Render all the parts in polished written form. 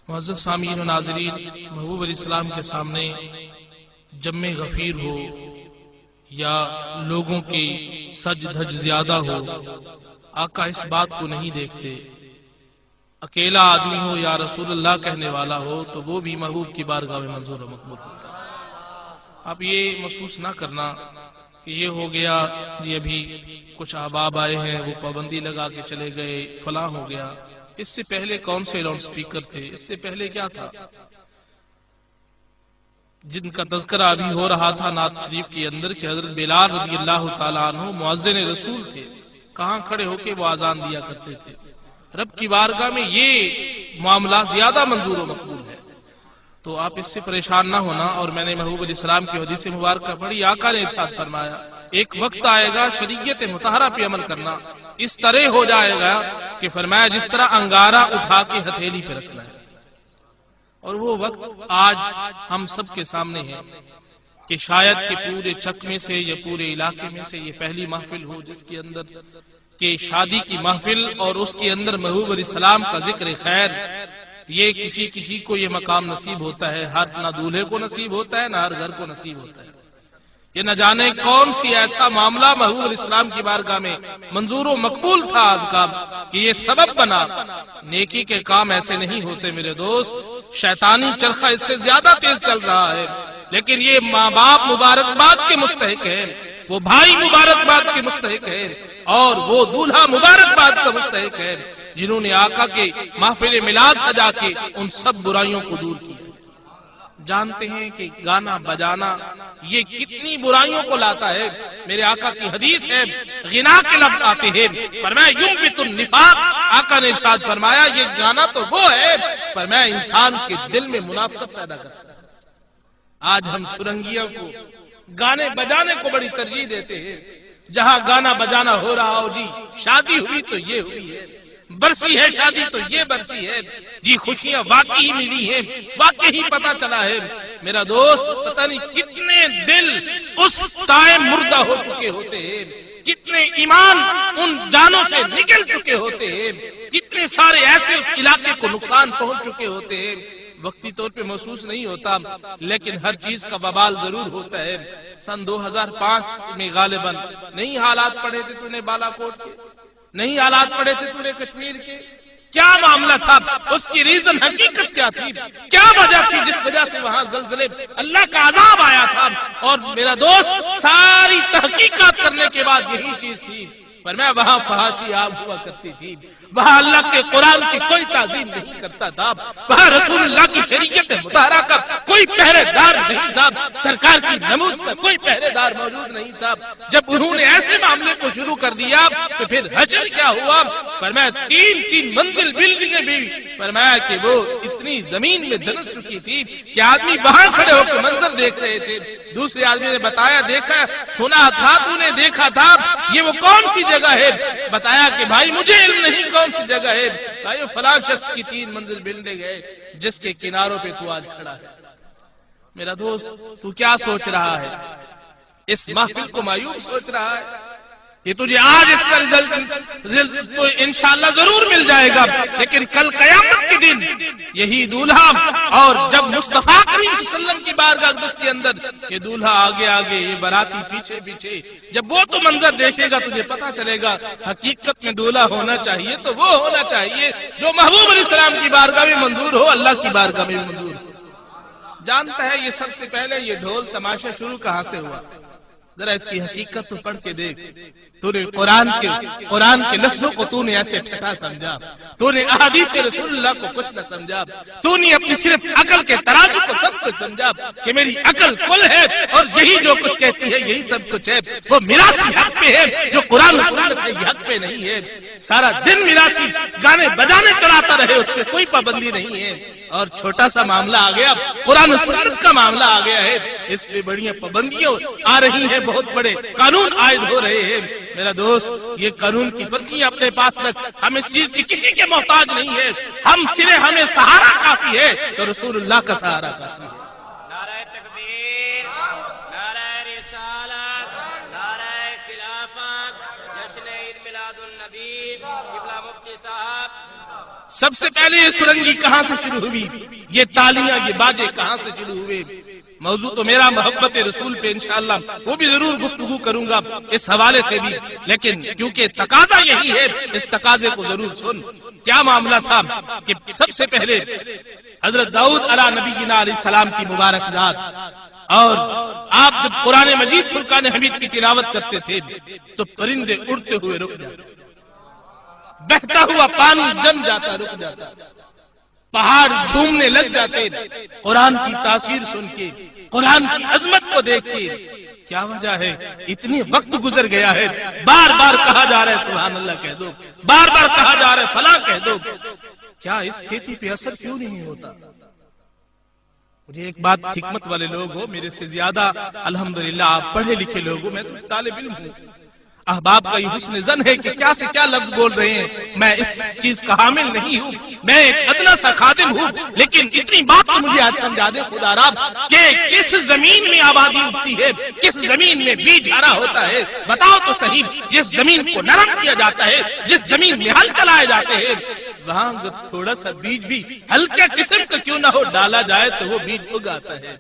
معزز سامعین و ناظرین، محبوب علیہ السلام کے سامنے جمع غفیر ہو یا لوگوں کی سج دھج زیادہ ہو، آقا اس بات کو نہیں دیکھتے۔ اکیلا آدمی ہو یا رسول اللہ کہنے والا ہو تو وہ بھی محبوب کی بارگاہ میں منظور و مقبول ہوتا ہے۔ آپ یہ محسوس نہ کرنا کہ یہ ہو گیا، یہ ابھی کچھ احباب آئے ہیں وہ پابندی لگا کے چلے گئے، فلاں ہو گیا۔ اس سے پہلے کون سے لاؤڈ سپیکر تھے؟ اس سے پہلے کیا تھا؟ جن کا تذکرہ ابھی ہو رہا تھا نعت شریف کے اندر کہ حضرت بلال رضی اللہ تعالیٰ عنہ مؤذن رسول تھے، کہاں کھڑے ہو کے وہ اذان دیا کرتے تھے۔ رب کی بارگاہ میں یہ معاملہ زیادہ منظور و مقبول ہے، تو آپ اس سے پریشان نہ ہونا۔ اور میں نے محبوب علیہ السلام کی حدیث مبارکہ پڑھی، آقا نے ارشاد فرمایا ایک وقت آئے گا شریعت مطہرہ پہ عمل کرنا اس طرح ہو جائے گا کہ فرمایا جس طرح انگارہ اٹھا کے ہتھیلی پہ رکھنا ہے۔ اور وہ وقت آج ہم سب کے سامنے ہے کہ شاید کہ پورے چک میں سے یا پورے علاقے میں سے یہ پہلی محفل ہو جس کے اندر کہ شادی کی محفل اور اس کے اندر محبوب علیہ السلام کا ذکر خیر، یہ کسی کو یہ مقام نصیب ہوتا ہے، ہر نہ دولہے کو نصیب ہوتا ہے نہ ہر گھر کو نصیب ہوتا ہے۔ یہ نہ جانے کون سی ایسا معاملہ محبوب علیہ السلام کی بارگاہ میں منظور و مقبول تھا آپ کا کہ یہ سبب بنا۔ نیکی کے کام ایسے نہیں ہوتے میرے دوست، شیطانی چرخہ اس سے زیادہ تیز چل رہا ہے، لیکن یہ ماں باپ مبارکباد کے مستحق ہے، وہ بھائی مبارکباد کے مستحق ہے، اور وہ دولہا مبارکباد کا مستحق ہے جنہوں نے آقا کے محفل میلاد سجا کے ان سب برائیوں کو دور کیا۔ جانتے ہیں کہ گانا بجانا یہ کتنی برائیوں کو لاتا ہے۔ میرے آقا کی حدیث ہے، غنا کے لفظ آتے ہیں، فرمایا ينبت النفاق، آقا نے ارشاد فرمایا یہ گانا تو وہ ہے فرمایا انسان کے دل میں منافقت پیدا کرتا ہے۔ آج ہم سرنگیوں کو گانے بجانے کو بڑی ترجیح دیتے ہیں، جہاں گانا بجانا ہو رہا ہو، جی شادی ہوئی تو یہ ہوئی ہے، برسی ہے شادی تو یہ برسی ہے، جی خوشیاں واقعی ملی ہیں، واقعی پتا چلا ہے۔ میرا دوست پتہ نہیں کتنے دل اس ٹائم مردہ ہو چکے ہوتے ہیں، کتنے ایمان ان جانوں سے نکل چکے ہوتے ہیں، کتنے سارے ایسے اس علاقے کو نقصان پہنچ چکے ہوتے ہیں، وقتی طور پہ محسوس نہیں ہوتا لیکن ہر چیز کا وبال ضرور ہوتا ہے۔ سن 2005 میں غالباً نہیں حالات پڑے تھے تو نے بالا کوٹ کے، نہیں حالات پڑے تھے تو نے کشمیر کے، کیا معاملہ تھا؟ اس کی ریزن حقیقت کیا تھی؟ کیا وجہ تھی جس وجہ سے وہاں زلزلے اللہ کا عذاب آیا تھا؟ اور میرا دوست ساری تحقیقات کرنے کے بعد یہی چیز تھی، فرمایا وہاں فحاشی عام ہوا کرتی تھی، وہاں اللہ کے قرآن کی کوئی تعظیم نہیں کرتا تھا، وہاں رسول اللہ کی شریعت مطہرہ کا کوئی پہرے دار نہیں تھا، سرکار کی نماز کا کوئی پہرے دار موجود نہیں تھا۔ جب انہوں نے ایسے معاملے کو شروع کر دیا تو پھر حشر کیا ہوا؟ فرمایا 3 منزل بلڈنگیں بھی فرمایا کہ وہ اتنی زمین میں دھنس چکی تھی کہ آدمی وہاں کھڑے ہو کے منظر دیکھ رہے تھے۔ دوسرے آدمی نے بتایا دیکھا سنا تھا تو نے دیکھا تھا، یہ وہ کون سی جگہ ہے؟ بتایا کہ بھائی مجھے علم نہیں کون سی جگہ ہے، بھائی فلاں شخص کی 3 منزل بلڈنگ ہے جس کے کناروں پہ تو آج کھڑا ہے۔ میرا دوست تو کیا سوچ رہا ہے؟ اس محفل کو مایوب سوچ رہا ہے؟ یہ تجھے آج اس کا رزلٹ تو انشاءاللہ ضرور مل جائے گا، لیکن کل قیامت کے دن یہی دولہا اور جب مصطفیٰ کریم صلی اللہ علیہ وسلم کی بارگاہ اقدس کے اندر یہ دولہا آگے آگے یہ باراتی پیچھے پیچھے، جب وہ تو منظر دیکھے گا تجھے پتا چلے گا حقیقت میں دولہا ہونا چاہیے تو وہ ہونا چاہیے جو محبوب علیہ السلام کی بارگاہ میں منظور ہو، اللہ کی بارگاہ میں منظور ہو۔ جانتا ہے یہ سب سے پہلے یہ ڈھول تماشا شروع کہاں سے ہوا؟ ذرا اس کی حقیقت تو پڑھ کے دیکھ۔ تو نے قرآن کے لفظوں کو تو نے ایسے ٹھٹا سمجھا، تو نے احادیث رسول اللہ کو کچھ نہ سمجھا، تو نے اپنی صرف عقل کے ترازو کو سب کچھ سمجھا کہ میری عقل کل ہے اور یہی جو کچھ کہتی ہے یہی سب کچھ ہے، وہ میراثی حق پہ ہے جو قرآن و سنت کے حق پہ نہیں ہے۔ سارا دن میراثی گانے بجانے چلاتا رہے، اس پہ کوئی پابندی نہیں ہے، اور چھوٹا سا معاملہ آ گیا، قرآن و سنت کا معاملہ آ گیا ہے، اس پہ بڑی پابندیاں آ رہی ہیں، بہت بڑے قانون عائد ہو رہے ہیں۔ میرا دوست یہ قانون کی پرچیاں اپنے پاس رکھ، ہم اس چیز کی کسی کے محتاج نہیں ہے، ہم صرف ہمیں سہارا کافی ہے تو رسول اللہ کا سہارا کافی ہے۔ نعرہ تکبیر، نعرہ رسالت، نعرہ خلافت، جشن عید میلاد النبی، قبلہ مفتی صاحب سب سے پہلے یہ سرنگی کہاں سے شروع ہوئی، یہ تالیاں، یہ باجے کہاں سے شروع ہوئے؟ موضوع تو میرا محبت رسول پہ انشاءاللہ وہ بھی ضرور گفتگو کروں گا اس حوالے سے بھی، لیکن کیونکہ تقاضا یہی ہے اس تقاضے کو ضرور سن۔ کیا معاملہ تھا کہ سب سے پہلے حضرت داؤد علیہ نبینا علیہ السلام کی مبارک ذات، اور آپ جب قرآن مجید فرقان حمید کی تلاوت کرتے تھے تو پرندے اڑتے ہوئے رک جاتے، بہتا ہوا پانی جم جاتا رک جاتا، پہاڑ جھومنے لگ جاتے قرآن کی تاثیر سن کے، قرآن کی عظمت کو دیکھ کے۔ کیا وجہ ہے؟ اتنی وقت گزر گیا ہے، بار بار کہا جا رہا ہے سبحان اللہ کہہ دو، بار بار کہا جا رہا ہے فلاں کہہ دو، کیا اس کھیتی پہ اثر کیوں نہیں ہوتا؟ مجھے ایک بات، حکمت والے لوگ ہو میرے سے زیادہ الحمدللہ، آپ پڑھے لکھے لوگ ہو، میں تو طالب علم ہوں، احباب کا یہ حسن زن ہے کہ کیا سے کیا لفظ بول رہے ہیں، میں اس چیز کا حامل نہیں ہوں، میں ایک ادنا سا خادم ہوں، لیکن اتنی بات تو مجھے آج سمجھا دے خدا رب کہ کس زمین میں آبادی اگتی ہے، کس زمین میں بیج ہرا ہوتا ہے، بتاؤ تو صحیح۔ جس زمین کو نرم کیا جاتا ہے، جس زمین میں ہل چلائے جاتے ہیں، وہاں اگر تھوڑا سا بیج بھی ہلکے قسم کا کیوں نہ ہو ڈالا جائے تو وہ بیج اگاتا ہے۔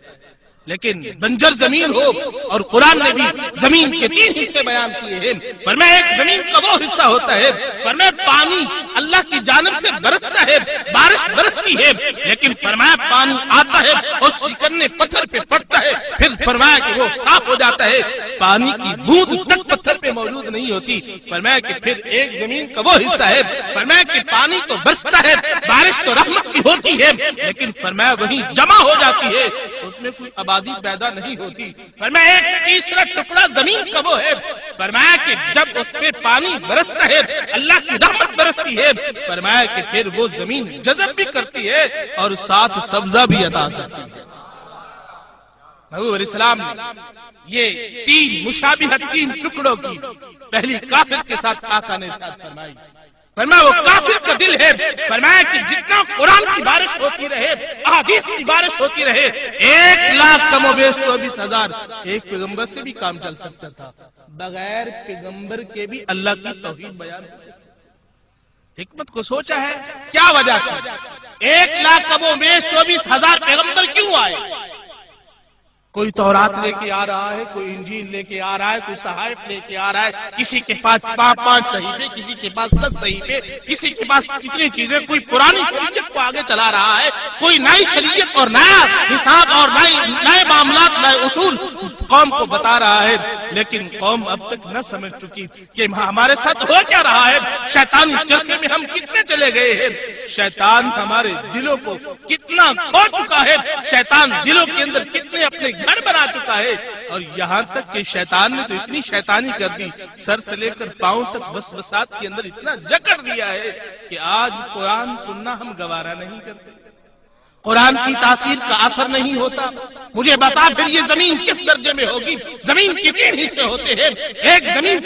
لیکن بنجر زمین ہو، اور قرآن نے بھی زمین کے 3 حصے بیان کیے ہیں، فرمایا ایک زمین کا وہ حصہ ہوتا ہے، فرمایا پانی اللہ کی جانب سے برستا ہے، بارش برستی ہے، لیکن فرمایا پانی آتا ہے اس چکنے پتھر پہ پڑتا ہے، پھر فرمایا کہ وہ صاف ہو جاتا ہے، پانی کی بوند تک پتھر پہ موجود نہیں ہوتی۔ فرمایا کہ پھر ایک زمین کا وہ حصہ ہے، فرمایا کہ پانی تو برستا ہے، بارش تو رحمت کی ہوتی ہے، لیکن فرمایا وہیں جمع ہو جاتی ہے، اس میں کوئی آبادی پیدا نہیں ہوتی۔ فرمایا ایک تیسرا ٹکڑا زمین کا وہ ہے، فرمایا کہ جب اس پہ پانی برستا ہے، اللہ کی رحمت برستی ہے، فرمایا کہ پھر وہ زمین جذب بھی کرتی ہے اور ساتھ سبزہ بھی عطا کرتی ہے۔ محبوب علیہ السلام نے یہ 3 مشابہت 3 ٹکڑوں کی پہلی کافر کے ساتھ آقا نے ارشاد فرمائی، فرمایا وہ کافر کا دل ہے، فرمایا کہ جتنا قرآن کی بارش ہوتی رہے، احادیث کی بارش ہوتی رہے، 1 لاکھ کم و بیش 24,000 ایک پیغمبر سے بھی کام چل سکتا تھا، بغیر پیغمبر کے بھی اللہ کی توحید بیان ہو سکتی۔ حکمت کو سوچا ہے کیا وجہ تھی؟ 1 لاکھ کم و بیش 24,000 پیغمبر کیوں آئے؟ کوئی تورات لے کے آ رہا ہے، کوئی انجیل لے کے آ رہا ہے، کوئی صحائف لے کے آ رہا ہے، کسی کے پاس 5 صحیفے، کسی کے پاس 10 صحیفے، کسی کے پاس کتنی چیزیں، کوئی پرانی شریعت کو آگے چلا رہا ہے، کوئی نئی شریعت اور نیا حساب اور نئے معاملات، نئے اصول قوم کو بتا رہا ہے، لیکن قوم اب تک نہ سمجھ چکی کہ ہمارے ساتھ ہو کیا رہا ہے، شیطانی چرخے میں ہم کتنے چلے گئے ہیں، شیطان ہمارے دلوں کو کتنا کھو چکا ہے، شیطان دلوں کے اندر کتنے اپنے گھر بنا چکا ہے، اور یہاں تک کہ شیطان نے تو اتنی شیطانی کر دی، سر سے لے کر پاؤں تک وسوسات کے اندر اتنا جکڑ دیا ہے کہ آج قرآن سننا ہم گوارا نہیں کرتے، قرآن کی تاثیر کا اثر نہیں ہوتا۔ مجھے بتا پھر یہ زمین کس درجے میں ہوگی؟ زمین کے 3 حصے ہوتے ہیں، ایک زمین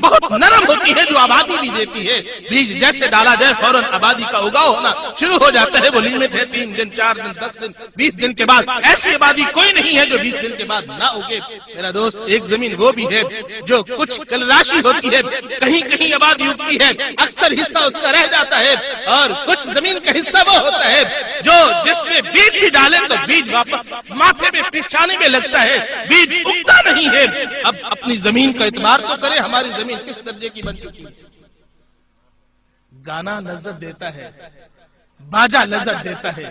بہت نرم ہوتی ہے جو آبادی بھی دیتی ہے، بیج جیسے ڈالا جائے فوراً آبادی کا اگاؤ ہونا شروع ہو جاتا ہے، وہ لمٹ ہے 3 دن 4 دن 10 دن 20 دن کے بعد ایسی آبادی کوئی نہیں ہے جو 20 دن کے بعد نہ اگے۔ میرا دوست ایک زمین وہ بھی ہے جو کچھ کلراشی ہوتی ہے، کہیں کہیں آبادی اگتی ہے، اکثر حصہ اس کا رہ جاتا ہے، اور کچھ زمین کا حصہ وہ ہوتا ہے جو جس میں بیج بھی ڈالے تو بیج واپس ماتھے میں پیشانی میں لگتا ہے، بیج اگتا نہیں ہے۔ اب اپنی زمین کا اعتبار تو کریں، ہماری زمین کس درجے کی بن چکی ہے؟ گانا لذت دیتا ہے، باجا لذت دیتا ہے،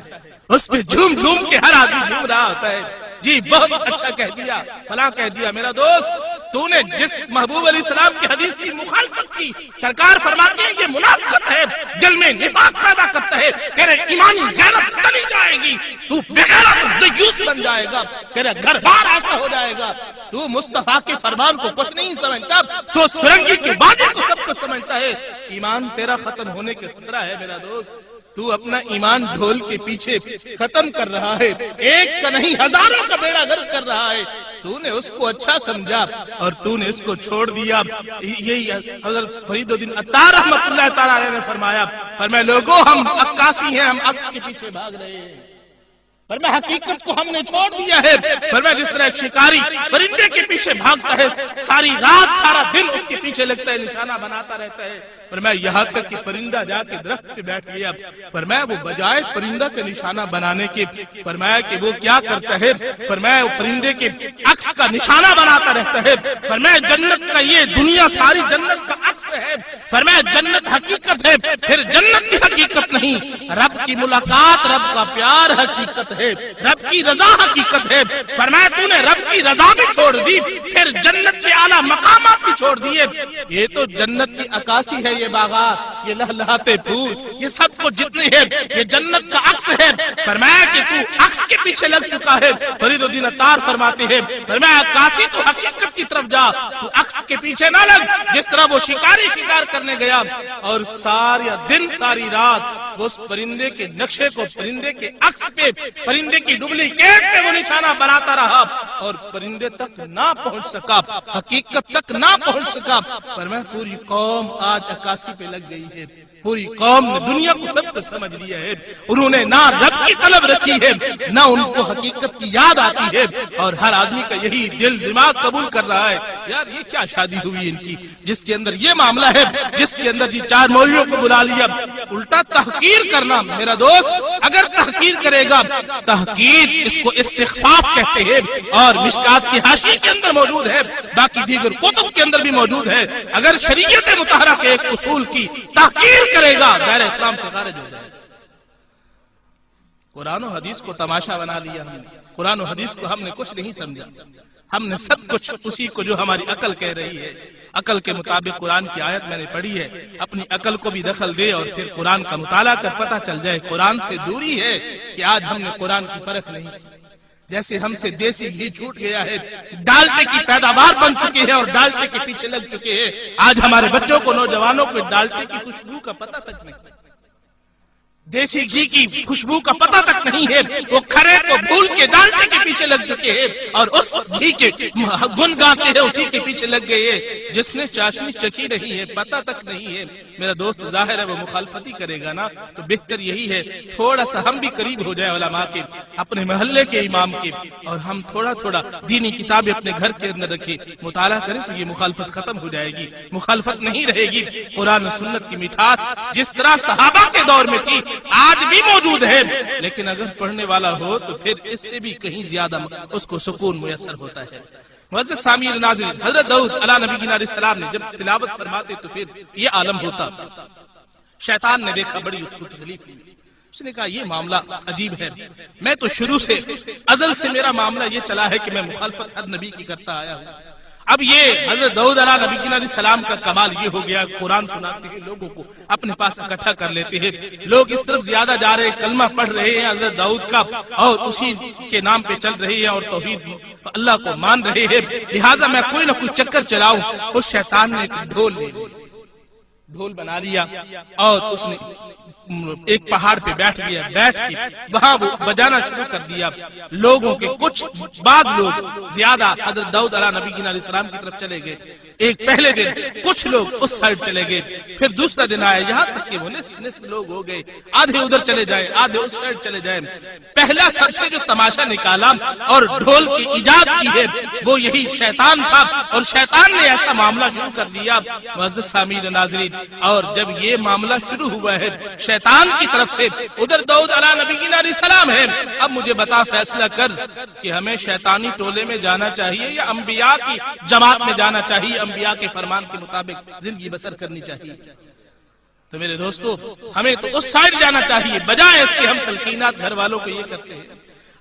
اس پہ جھوم جھوم کے ہر آدمی جھوم رہا ہوتا ہے، جی بہت اچھا کہہ دیا، فلاں کہہ دیا۔ میرا دوست تو نے جس محبوب علیہ السلام کی حدیث کی مخالفت کی، سرکار فرماتے ہیں یہ منافقت ہے، دل میں نفاق پیدا کرتا ہے، تیرے ایمانی غیرت چلی جائے گی، تو بغیرت دیوس بن جائے گا، تیرا گھر بار ایسا ہو جائے گا، تو مصطفیٰ کے فرمان کو کچھ نہیں سمجھتا، تو سرنگی کے باجے کو سب کچھ سمجھتا ہے، ایمان تیرا ختم ہونے کے خطرہ ہے۔ میرا دوست تو اپنا ایمان ڈھول کے پیچھے ختم کر رہا ہے، ایک کا نہیں ہزاروں کا بیڑا غرق کر رہا ہے، تو نے اس کو اچھا سمجھا اور تو نے اس کو چھوڑ دیا۔ یہی حضرت فرید الدین عطار رحمۃ اللہ تعالی نے فرمایا لوگوں ہم عکاسی ہیں، ہم عکس کے پیچھے بھاگ رہے ہیں، فرمایا حقیقت کو ہم نے چھوڑ دیا ہے۔ فرمایا جس طرح شکاری پرندے کے پیچھے بھاگتا ہے، ساری رات سارا دن اس کے پیچھے لگتا ہے، نشانہ بناتا رہتا ہے، فرمایا یہاں تک کہ پرندہ جا کے درخت پہ بیٹھ گیا. فرمایا وہ بجائے پرندہ کا نشانہ بنانے کے فرمایا کہ وہ کیا کرتا ہے, فرمایا وہ پرندے کے عکس کا نشانہ بناتا رہتا ہے. فرمایا جنت کا یہ دنیا ساری جنت کا عکس ہے. فرمایا جنت حقیقت ہے, پھر جنت کی حقیقت نہیں, رب کی ملاقات, رب کا پیار حقیقت ہے, رب کی رضا حقیقت ہے. فرمایا تو نے رب کی رضا بھی چھوڑ دی, پھر جنت کے اعلیٰ مقامات بھی چھوڑ دیے. یہ تو جنت کی عکاسی ہے, یہ باغات, یہ لہلہاتے پھول, یہ سب کو جتنے ہیں یہ جنت کا عکس ہے. فرمایا کہ تو عکس کے پیچھے لگ چکا ہے. فرید الدین عطار فرماتے ہیں فرمایا عکاسی تو حقیقت کی طرف جا, تو عکس کے پیچھے نہ لگ. جس طرح وہ شکاری شکار کرنے گیا اور سارا دن ساری رات اس پرندے کے نقشے کو, پرندے کے عکس پہ, پرندے کی ڈپلیکیٹ پہ وہ نشانہ بناتا رہا اور پرندے تک نہ پہنچ سکا, حقیقت تک نہ پہنچ سکا. فرمایا پوری قوم آج عکاسی پہ لگ گئی ہے, پوری قوم نے دنیا کو سب سے سمجھ لیا ہے. انہوں نے نہ رب کی طلب رکھی ہے, نہ ان کو حقیقت کی یاد آتی ہے, اور ہر آدمی کا یہی دل دماغ قبول کر رہا ہے یار یہ کیا شادی ہوئی ان کی جس کے اندر یہ معاملہ ہے, جس کے اندر جی 4 مولویوں کو بلا لیا. الٹا تحقیر کرنا میرا دوست, اگر تحقیر کرے گا, تحقیر اس کو استخفاف کہتے ہیں, اور مشکات کی حاشیے کے اندر موجود ہے, باقی دیگر کتب کے اندر بھی موجود ہے. اگر شریعت مطہرہ کے ایک اصول کی تحقیر کرے گا دائرہ اسلام سے خارج ہو جائے. قرآن و حدیث کو تماشا بنا لیا ہم نے, قرآن و حدیث کو ہم نے کچھ نہیں سمجھا, ہم نے سب کچھ اسی کو جو ہماری عقل کہہ رہی ہے, عقل کے مطابق قرآن کی آیت میں نے پڑھی ہے, اپنی عقل کو بھی دخل دے اور پھر قرآن کا مطالعہ کر پتہ چل جائے قرآن سے دوری ہے کہ آج ہم نے قرآن کی پرکھ نہیں کی. جیسے ہم سے دیسی گھی چھوٹ گیا ہے, ڈالٹے کی پیداوار بن چکی ہے اور ڈالٹے کے پیچھے لگ چکے ہیں. آج ہمارے بچوں کو, نوجوانوں کو ڈالٹے کی خوشبو کا پتہ تک نہیں, دیسی گھی کی خوشبو کا پتہ تک نہیں ہے. وہ کھرے کو بھول کے ڈالٹے کے پیچھے لگ چکے ہیں اور اس گھی کے گن گاتے ہیں اسی کے پیچھے لگ گئے ہیں. جس نے چاشنی چکھی نہیں ہے, پتہ تک نہیں ہے, میرا دوست ظاہر ہے وہ مخالفت ہی کرے گا نا. تو بہتر یہی ہے تھوڑا سا ہم بھی قریب ہو جائے علماء کے, اپنے محلے کے امام کے, اور ہم تھوڑا تھوڑا دینی کتابیں اپنے گھر کے اندر رکھیں, مطالعہ کریں تو یہ مخالفت ختم ہو جائے گی, مخالفت نہیں رہے گی. قرآن و سنت کی مٹھاس جس طرح صحابہ کے دور میں تھی آج بھی موجود ہے, لیکن اگر پڑھنے والا ہو تو پھر اس سے بھی کہیں زیادہ اس کو سکون میسر ہوتا ہے. معزز سامعین ناظرین, حضرت داؤد علیہ نبی علیہ السلام نے جب تلاوت فرماتے تو پھر یہ عالم ہوتا. شیطان نے دیکھا بڑی اس کو تکلیف ہوئی, اس نے کہا یہ معاملہ عجیب ہے, میں تو شروع سے ازل سے میرا معاملہ یہ چلا ہے کہ میں مخالفت ہر نبی کی کرتا آیا ہوں. اب یہ حضرت داؤد علیہ نبی علیہ السلام کا کمال یہ ہو گیا, قرآن سناتے ہیں لوگوں کو, اپنے پاس اکٹھا کر لیتے ہیں, لوگ اس طرف زیادہ جا رہے ہیں, کلمہ پڑھ رہے ہیں حضرت داؤد کا اور اسی کے نام پہ چل رہے ہیں اور توحید اللہ کو مان رہے ہیں, لہٰذا میں کوئی نہ کوئی چکر چلاؤں. اس شیطان نے ایک ڈھول بنا لیا اور اس نے ایک پہاڑ پہ بیٹھ گیا, بیٹھ کے وہاں وہ بجانا شروع کر دیا. لوگوں کے کچھ بعض لوگ زیادہ حضرت داؤد علیہ نبی علیہ السلام کی طرف چلے گئے. ایک پہلے دن کچھ لوگ اس سائڈ چلے گئے, پھر دوسرا دن آیا, یہاں تک کہ وہ نصف لوگ ہو گئے, آدھے ادھر چلے جائے, آدھے اس سائڈ چلے جائے. پہلا سب سے جو تماشا نکالا اور ڈھول کی ایجاد کی ہے وہ یہی شیطان تھا, اور شیطان نے ایسا معاملہ شروع کر دیا. معزز سامعین ناظرین, اور جب یہ معاملہ شروع ہوا ہے شیطان کی طرف سے, ادھر داؤد علیہ نبی علیہ السلام ہے. اب مجھے بتا فیصلہ کر کہ ہمیں شیطانی ٹولے میں جانا چاہیے یا انبیاء کی جماعت میں جانا چاہیے, انبیاء کے فرمان کے مطابق زندگی بسر کرنی چاہیے. تو میرے دوستو ہمیں تو اس سائڈ جانا چاہیے, بجائے اس کے ہم تلقینات گھر والوں کو یہ کرتے ہیں,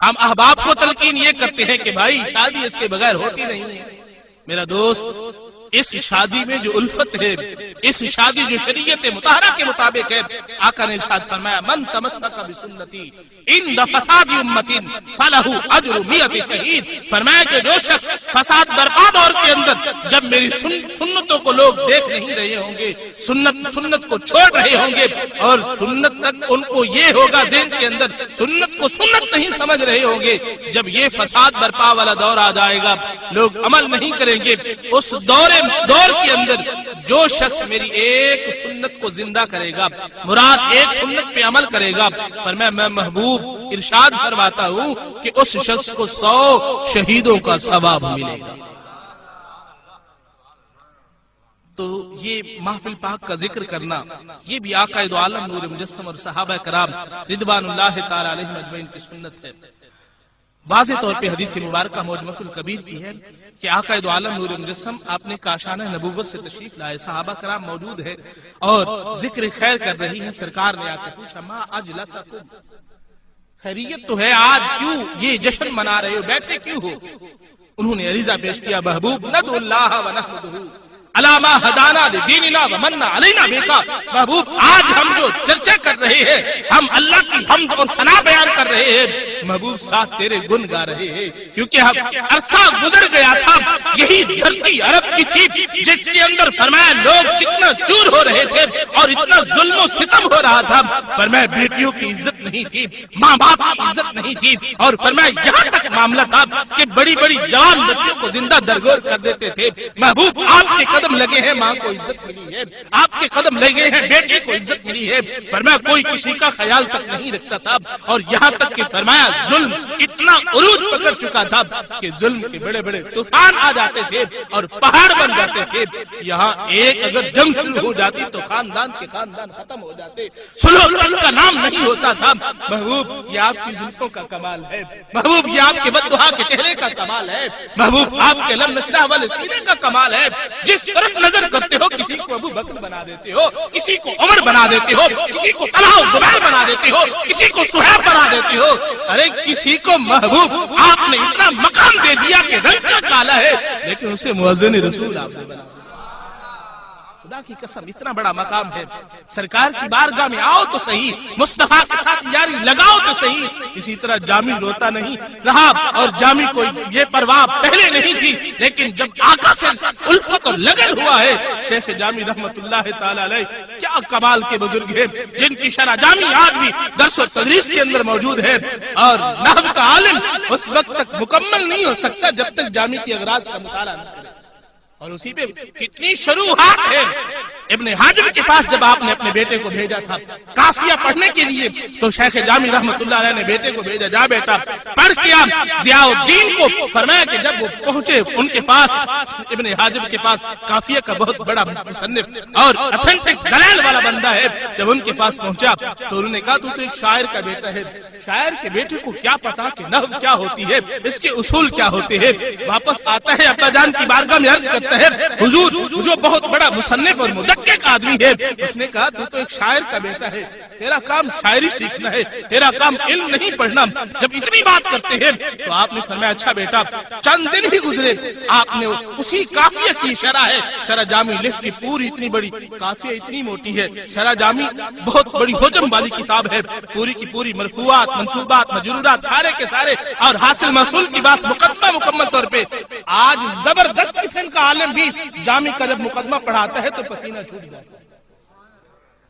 ہم احباب کو تلقین یہ کرتے ہیں کہ بھائی شادی اس کے بغیر ہوتی نہیں ہے. میرا دوست اس شادی میں جو الفت ہے, اس شادی جو شریعت مطہرہ کے مطابق ہے, آقا نے ارشاد فرمایا من تمسک بسنتی عند فساد امت فلہ اجر 100 شہید. فرمایا کہ جو شخص فساد برپا دور کے اندر جب میری سنتوں کو لوگ دیکھ نہیں رہے ہوں گے, سنت کو چھوڑ رہے ہوں گے, اور سنت تک ان کو یہ ہوگا ذہن کے اندر سنت کو سنت نہیں سمجھ رہے ہوں گے, جب یہ فساد برپا والا دور آ جائے گا لوگ عمل نہیں کریں گے. اس دور کے اندر جو شخص میری ایک سنت کو زندہ کرے گا, مراد ایک سنت پہ عمل کرے گا, پر میں محبوب ارشاد فرماتا ہوں کہ اس شخص کو 100 شہیدوں کا ثواب ملے گا. تو یہ محفل پاک کا ذکر کرنا یہ بھی آقا دو عالم نور مجسم اور صحابہ کرام رضوان اللہ تعالی علیہم اجمعین کی سنت ہے۔ واضح طور پہ حدیث مبارکہ معجمۃ الکبیر کی ہے کہ آقا دو عالم نور مجسم آپ نے کاشانہ نبوت سے تشریف لائے، صحابہ کرام موجود ہے اور ذکر خیر کر رہی ہے۔ سرکار نے آ کے پوچھا ما اجلسکم، خیریت تو ہے، آج کیوں یہ جشن منا رہے ہو، بیٹھے کیوں ہو؟ انہوں نے عریضہ پیش کیا محبوب ندعو اللہ و نحمدہ علی ما ہدانا لدیننا ومن علینا بکا، محبوب آج ہم جو چرچا کر رہے ہیں ہم اللہ کی حمد اور ثنا بیان کر رہے ہیں، محبوب ساتھ تیرے گن گا رہے ہیں، کیونکہ عرصہ گزر گیا تھا یہی دھرتی عرب کی تھی جس کے اندر فرمایا لوگ کتنا چور ہو رہے تھے اور اتنا ظلم و ستم ہو رہا تھا، فرمایا بیٹیوں کی عزت نہیں تھی، ماں باپ کی عزت نہیں تھی، اور فرمایا یہاں تک معاملہ تھا کہ بڑی بڑی جوان بچیوں کو زندہ درگور کر دیتے تھے۔ محبوب آپ کے قدم لگے ہیں، ماں کو عزت ملی ہے، آپ کے قدم لگے ہیں، بیٹے کو عزت ملی ہے، فرمایا کوئی کسی کا خیال تک نہیں رکھتا تھا، اور یہاں تک کہ فرمایا ظلم اتنا عروج پکڑ چکا تھا کہ ظلم کے بڑے بڑے طوفان آ جاتے تھے اور پہاڑ بن جاتے تھے، یہاں ایک اگر جنگ شروع ہو جاتی تو خاندان کے خاندان ختم ہو جاتے، صلح کا نام نہیں ہوتا تھا۔ محبوب یہ آپ کی زلفوں کا کمال ہے، محبوب یہ آپ کے بددعا کے چہرے کا کمال ہے، محبوب آپ کے لم نشرح والے سینے کا کمال ہے، جس طرف نظر کرتے ہو کسی کو ابو بکر بنا دیتے ہو، کسی کو عمر بنا دیتے ہو، کسی کو طلحہ و زبیر بنا دیتے ہو، کسی کو صہیب بنا دیتے ہو، ارے کسی کو محبوب آپ نے اتنا مقام دے دیا کہ رنگ کا کالا ہے لیکن اسے مؤذن رسول آپ نے بنا دیا۔ خدا کی قسم اتنا بڑا مقام ہے، سرکار کی بارگاہ میں آؤ تو صحیح، مصطفیٰ کے ساتھ یاری لگاؤ تو صحیح۔ اسی طرح جامی روتا نہیں رہا اور جامی کو یہ پرواہ پہلے نہیں تھی، لیکن جب آقا سے الفت اور لگن ہوا ہے، شیخ جامی رحمت اللہ تعالی علیہ کیا کمال کے بزرگ ہیں جن کی شرح جامی آج بھی درس و تدریس کے اندر موجود ہے، اور نحو کا عالم اس وقت تک مکمل نہیں ہو سکتا جب تک جامی کی اغراض کا مطالعہ نہ کرے، اور اسی پہ کتنی شروحات ہے۔ ابن حاجب کے پاس جب آپ نے اپنے بیٹے کو بھیجا تھا قافیہ پڑھنے کے لیے تو شیخ جامی رحمت اللہ علیہ نے بیٹے کو بھیجا، جا بیٹا پڑھ کے آپ ضیاء الدین کو، فرمایا کہ جب وہ پہنچے ان کے پاس ابن حاجب کے پاس قافیہ کا بہت بڑا مصنف اور اتھینٹک دلائل والا بندہ ہے، جب ان کے پاس پہنچا تو انہوں نے کہا تو ایک شاعر کا بیٹا ہے، شاعر کے بیٹے کو کیا پتا کہ نحو کیا ہوتی ہے، اس کے اصول کیا ہوتے ہیں۔ واپس آتا ہے ابا جان کی بارگاہ میں عرض کرتا ہے حضور جو بہت بڑا مصنف اور مدقق آدمی ہے، اس نے کہا تو ایک شاعر کا بیٹا ہے، تیرا کام شاعری سیکھنا ہے، تیرا کام علم نہیں پڑھنا۔ جب اتنی بات کرتے ہیں تو آپ نے فرمایا اچھا بیٹا، چند دن ہی گزرے آپ نے اسی قافیہ کی شرح ہے، شرح جامی لکھ کی پوری اتنی بڑی قافیہ اتنی موٹی ہے، شرح جامی بہت بڑی حجم والی کتاب ہے، پوری کی پوری مرفوعات منصوبات مجرورات سارے کے سارے اور حاصل محصول کی بات مقدمہ مکمل طور پہ۔ آج زبردست قسم کا عالم بھی جامی کا جب مقدمہ پڑھاتا ہے تو پسینہ چھوٹ جاتا ہے۔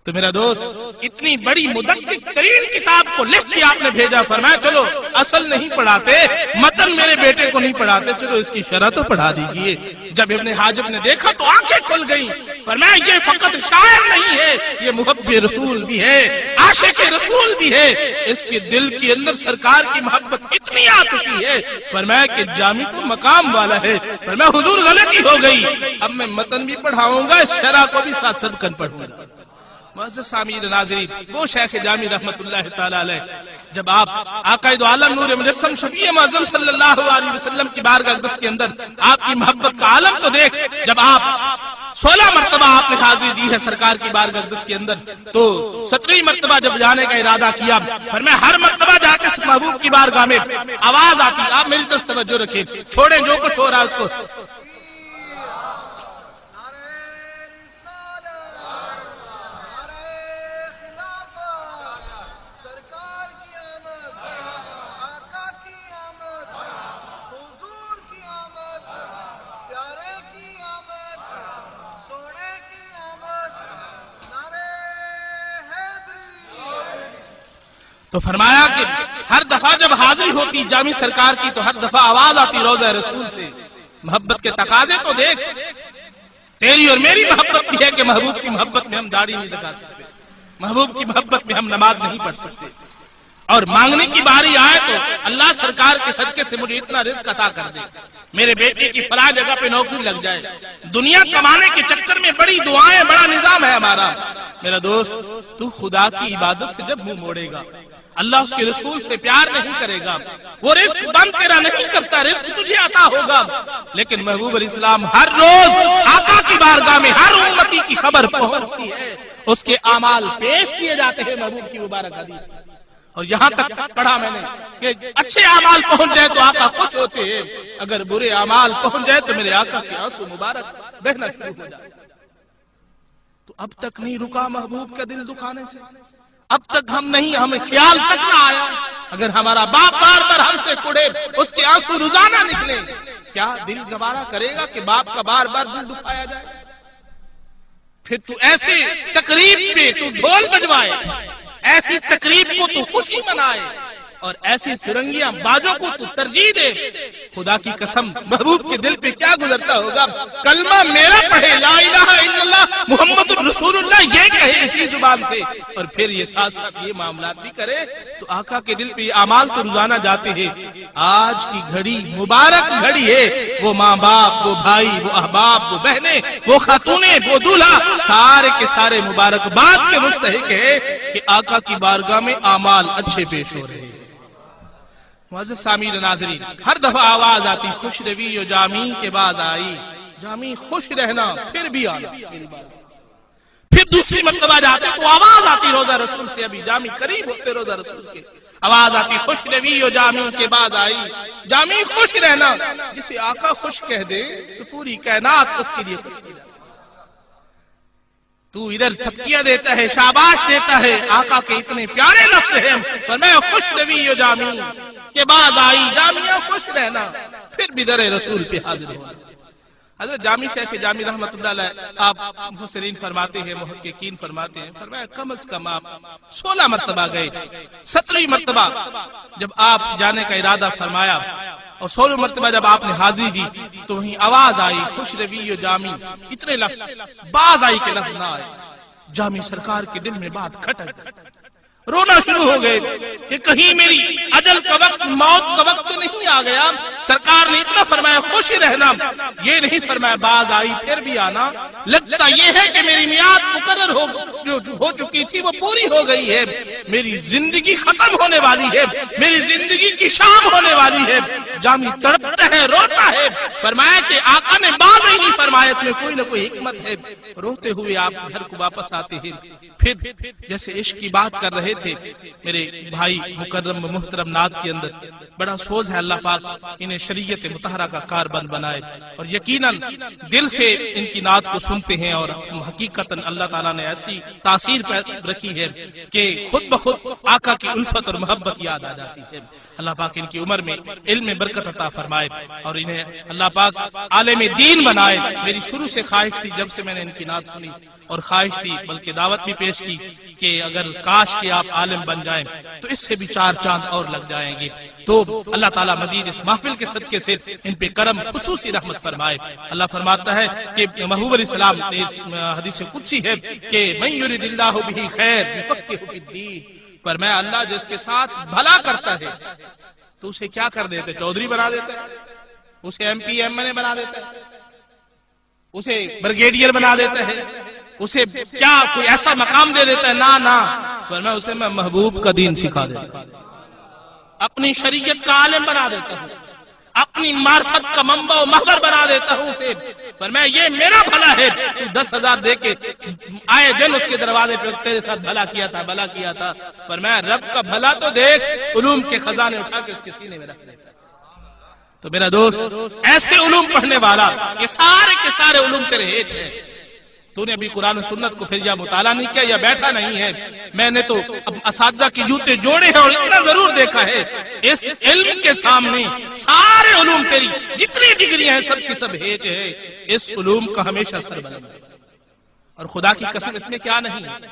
تو میرا دوست اتنی بڑی مدقق ترین کتاب کو لکھ کے آپ نے بھیجا، فرمایا چلو اصل نہیں پڑھاتے، متن میرے بیٹے کو نہیں پڑھاتے، چلو اس کی شرح تو پڑھا دیجیے۔ جب ابن حاجب نے دیکھا تو آنکھیں کھل گئیں، فرمایا یہ فقط شاعر نہیں ہے، یہ محب رسول بھی ہے، عاشق رسول بھی ہے، اس کے دل کے اندر سرکار کی محبت اتنی آ چکی ہے، فرمایا کہ جامی تو مقام والا ہے۔ فرمایا حضور غلطی ہو گئی، اب میں متن بھی پڑھاؤں گا، اس شرح کو بھی ساتھ ساتھ کر پڑھوں گا۔ معزز سامعین ناظرین، وہ شیخ جامی رحمت اللہ تعالی علیہ جب آپ آقا دو عالم نور مجسم شفیع معظم صلی اللہ علیہ وسلم کی بارگاہ اقدس کے اندر آپ کی محبت کا عالم تو دیکھ، جب آپ 16 مرتبہ آپ نے حاضری دی ہے سرکار کی بارگاہ اقدس کے اندر، تو 17ویں مرتبہ جب جانے کا ارادہ کیا، فرمایا ہر مرتبہ جا کے محبوب کی بارگاہ میں آواز آتی، آپ میری طرف توجہ رکھیں، چھوڑیں جو کچھ ہو رہا ہے اس کو، تو فرمایا کہ ہر دفعہ جب حاضری ہوتی جامی سرکار کی تو ہر دفعہ آواز آتی روضہ رسول سے، محبت کے تقاضے تو دیکھ، تیری اور میری محبت بھی ہے کہ محبوب کی محبت میں ہم داڑھی نہیں لگا سکتے، محبوب کی محبت میں ہم نماز نہیں پڑھ سکتے، اور مانگنے کی باری آئے تو اللہ سرکار کے صدقے سے مجھے اتنا رزق عطا کر دے، میرے بیٹے کی فلاں جگہ پہ نوکری لگ جائے۔ دنیا کمانے کے چکر میں بڑی دعائیں، بڑا نظام ہے ہمارا۔ میرا دوست، تو خدا کی عبادت سے جب منہ موڑے گا، اللہ اس کے رسول سے پیار نہیں کرے گا، وہ رزق بند تیرا نہیں کرتا، رزق تجھے عطا ہوگا۔ لیکن محبوب علیہ السلام ہر روز آقا کی بارگاہ میں ہر امتی کی خبر پہنچتی ہے، اس کے اعمال پیش کیے جاتے ہیں محبوب کی مبارک حدیث۔ اور یہاں تک پڑھا میں نے کہ اچھے اعمال پہنچ جائے تو آقا خوش ہوتے ہیں، اگر برے اعمال پہنچ جائے تو میرے آقا کے آنسو مبارک بہنا شروع ہو جائے۔ تو اب تک نہیں رکا محبوب کا دل دکھانے سے، اب تک ہمیں خیال تک نہ آیا، اگر ہمارا باپ بار بار ہم سے کڑے، اس کے آنسو روزانہ نکلے، کیا دل گوارا کرے گا کہ باپ کا بار بار دل دکھایا جائے؟ پھر تو ایسے تقریب پہ تو ڈھول بجوائے، ایسی تقریب کو تو خوشی منائے، اور ایسی سرنگیاں باجوں کو تو ترجیح دے۔ خدا کی قسم محبوب کے دل پہ کیا گزرتا ہوگا؟ کلمہ میرا پڑھے، لا الہ الا اللہ محمد رسول اللہ، یہ کہے اسی زبان سے، اور پھر یہ ساتھ ساتھ یہ معاملات بھی کرے، تو آقا کے دل پہ یہ اعمال تو روزانہ جاتے ہیں۔ آج کی گھڑی مبارک گھڑی ہے، وہ ماں باپ، وہ بھائی، وہ احباب، وہ بہنیں، وہ خاتونیں، وہ دولہا، سارے کے سارے مبارکباد کے مستحق ہے کہ آقا کی بارگاہ میں اعمال اچھے پیش ہو رہے ہیں۔ معزز سامعین ناظرین، ہر دفعہ آواز آتی خوش روی و جامی کے باز آئی، جامی خوش رہنا پھر بھی آنا، پھر دوسری مرتبہ جاتے تو آواز آتی روزہ رسول سے، ابھی جامی قریب ہوتے روزہ رسول کے، آواز آتی خوش روی و جامی کے باز آئی، جامی خوش رہنا۔ جسے آقا خوش کہہ دے تو پوری کائنات اس کے لیے خوش ہو جائے۔ تو ادھر تھپکیاں دیتا ہے، شاباش دیتا ہے، آقا کے اتنے پیارے لفظ ہیں، فرمایا خوش روی و جامی کے بعد آئی، جامعہ خوش رہنا، پھر بھی در رسول پہ حاضر ہونا۔ حضرت جامی شیخ جامی رحمت اللہ علیہ آپ مفسرین فرماتے ہیں، محققین فرماتے ہیں، فرمایا کم از کم آپ 16 مرتبہ گئے، 17ویں مرتبہ جب آپ جانے کا ارادہ فرمایا اور 16 مرتبہ جب آپ نے حاضری دی تو وہیں آواز آئی خوش روی و جامی، اتنے لفظ باز آئی کے لفظ نہ آئے۔ جامی سرکار کے دل میں بات کھٹک، رونا شروع ہو گئے کہ کہیں میری اجل کا وقت، موت کا وقت تو نہیں آ گیا۔ سرکار نے اتنا فرمایا خوش رہنا، یہ نہیں فرمایا باز آئی پھر بھی آنا۔ لگتا یہ ہے کہ میری میعاد مقرر ہو چکی تھی وہ پوری ہو گئی ہے، میری زندگی ختم ہونے والی ہے، میری زندگی کی شام ہونے والی ہے۔ جامی تڑپتا ہے، روتا ہے، فرمایا کہ آقا نے باز ہی نہیں فرمایا، اس میں کوئی نہ کوئی حکمت ہے۔ روتے ہوئے آپ گھر کو واپس آتے ہیں، پھر جیسے عشق کی بات کر رہے تھے میرے بھائی مکرم و محترم نعت کے اندر بڑا سوز ہے، اللہ پاک انہیں شریعت مطہرہ کا کاربند بنائے، اور یقیناً دل سے ان کی نعت کو سنتے ہیں، اور حقیقتاً اللہ تعالیٰ نے ایسی تاثیر رکھی ہے کہ خود بخود آقا کی الفت اور محبت یاد آ جاتی ہے۔ اللہ پاک ان کی عمر میں علم میں برکت عطا فرمائے، اور انہیں اللہ پاک عالم دین بنائے۔ میری شروع سے خواہش تھی، جب سے میں نے ان کی نعت سنی، اور خواہش تھی بلکہ دعوت بھی پیش کی کہ اگر کاش کہ آپ عالم بن جائیں تو اس سے بھی 4 چاند اور لگ جائیں گے۔ تو اللہ تعالیٰ مزید اس محفل کے صدقے سے ان پہ کرم خصوصی رحمت فرمائے۔ اللہ فرماتا ہے کہ محبوب علیہ السلام حدیث قدسی ہے کہ من یرید اللہ بہ خیر یفقہہ فی الدین، فرمایا اللہ جس کے ساتھ بھلا کرتا ہے تو اسے کیا کر دیتا ہے؟ چودھری بنا دیتا ہے، اسے ایم پی ایم این اے بنا دیتا ہے، اسے بریگیڈیئر بنا دیتا ہے، اسے کیا کوئی ایسا مقام دے دیتا ہے؟ نہ، ورنہ اسے میں محبوب کا دین سکھا دیتا ہوں، اپنی شریعت کا عالم بنا دیتا ہوں، اپنی معرفت کا منبع و محور بنا دیتا ہوں اسے، پر میں یہ میرا بھلا ہے۔ تو 10,000 دے کے آئے دن اس کے دروازے پہ تیرے ساتھ بھلا کیا تھا، پر میں رب کا بھلا تو دیکھ، علوم کے خزانے اٹھا کے اس کے سینے میں رکھ دیتا۔ تو میرا دوست ایسے علوم پڑھنے والا، یہ سارے کے سارے علوم تیرے ہیٹ ہیں۔ تو نے ابھی قرآن و سنت کو پھر یا مطالعہ نہیں کیا یا بیٹھا نہیں ہے۔ میں نے تو اساتذہ کی جوتے جوڑے ہیں، اور اتنا ضرور دیکھا ہے اس علم کے سامنے سارے علوم تیری جتنی ڈگریاں ہیں سب کی سب ہیچ ہے، اس علوم کا ہمیشہ سر بلند ہے۔ اور خدا کی قسم اس میں کیا نہیں ہے،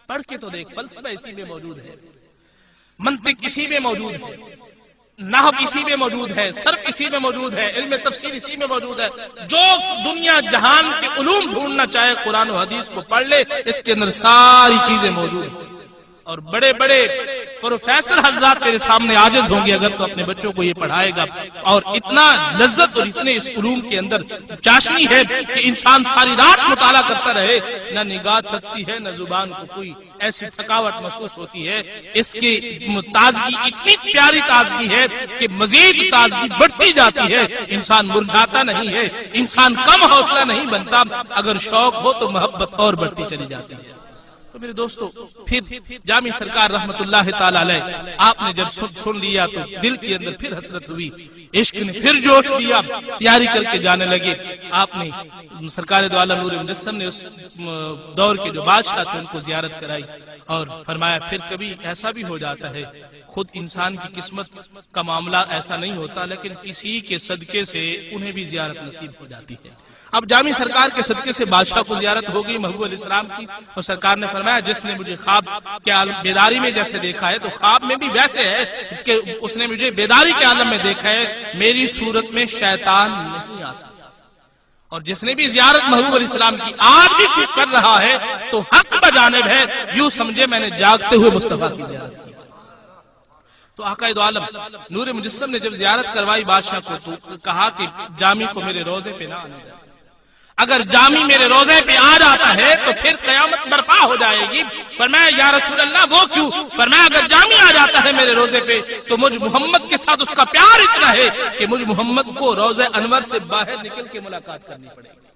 پڑھ کے تو دیکھ، فلسفہ اسی میں موجود ہے، منطق اسی میں موجود ہے، نحو اسی میں موجود ہے، صرف اسی میں موجود ہے، علم تفسیر اسی میں موجود ہے۔ جو دنیا جہان کے علوم ڈھونڈنا چاہے قرآن و حدیث کو پڑھ لے، اس کے اندر ساری چیزیں موجود ہیں۔ اور بڑے بڑے پروفیسر حضرات میرے سامنے عاجز ہوں گے اگر تو اپنے بچوں کو یہ پڑھائے گا. اور اتنا لذت اور اتنے اس علوم کے اندر چاشنی ہے کہ انسان ساری رات مطالعہ کرتا رہے, نہ نگاہ تھکتی ہے, نہ زبان کو کوئی ایسی تھکاوٹ محسوس ہوتی ہے. اس کی تازگی اتنی پیاری تازگی ہے کہ مزید تازگی بڑھتی جاتی ہے, انسان مرجھاتا نہیں ہے, انسان کم حوصلہ نہیں بنتا, اگر شوق ہو تو محبت اور بڑھتی چلی جاتی ہے. تو میرے دوستو, پھر جامی سرکار رحمت اللہ تعالی علیہ آپ نے جب سن لیا تو دل کے اندر پھر حسرت ہوئی, عشق نے پھر جوش دیا, تیاری کر کے جانے لگے. آپ نے سرکار دو عالم نور مجسم نے اس دور کے جو بادشاہ تھے ان کو زیارت کرائی اور فرمایا پھر کبھی ایسا بھی ہو جاتا ہے, خود انسان کی قسمت کا معاملہ ایسا نہیں ہوتا, لیکن کسی کے صدقے سے انہیں بھی زیارت نصیب ہو جاتی ہے. اب جامی سرکار کے صدقے سے بادشاہ کو زیارت ہو گئی محبوب علیہ السلام کی, اور سرکار نے فرمایا جس نے مجھے خواب کے بیداری میں جیسے دیکھا ہے تو خواب میں بھی ویسے ہے کہ اس نے مجھے بیداری کے عالم میں دیکھا ہے, میری صورت میں شیطان نہیں آ سکتا. اور جس نے بھی زیارت محبوب علیہ السلام کی آج بھی کر رہا ہے تو حق بجانب ہے, یوں سمجھے میں نے جاگتے ہوئے مصطفیٰ کی زیارت کی. تو آقا دو عالم نور مجسم نے جب زیارت کروائی بادشاہ کو تو کہا کہ جامی کو میرے روزے پہ نہ آنے دیں, اگر جامی میرے روزے پہ آ جاتا ہے تو پھر قیامت برپا ہو جائے گی. فرمایا یا رسول اللہ وہ کیوں؟ فرمایا اگر جامی آ جاتا ہے میرے روزے پہ تو مجھ محمد کے ساتھ اس کا پیار اتنا ہے کہ مجھ محمد کو روزے انور سے باہر نکل کے ملاقات کرنی پڑے گی.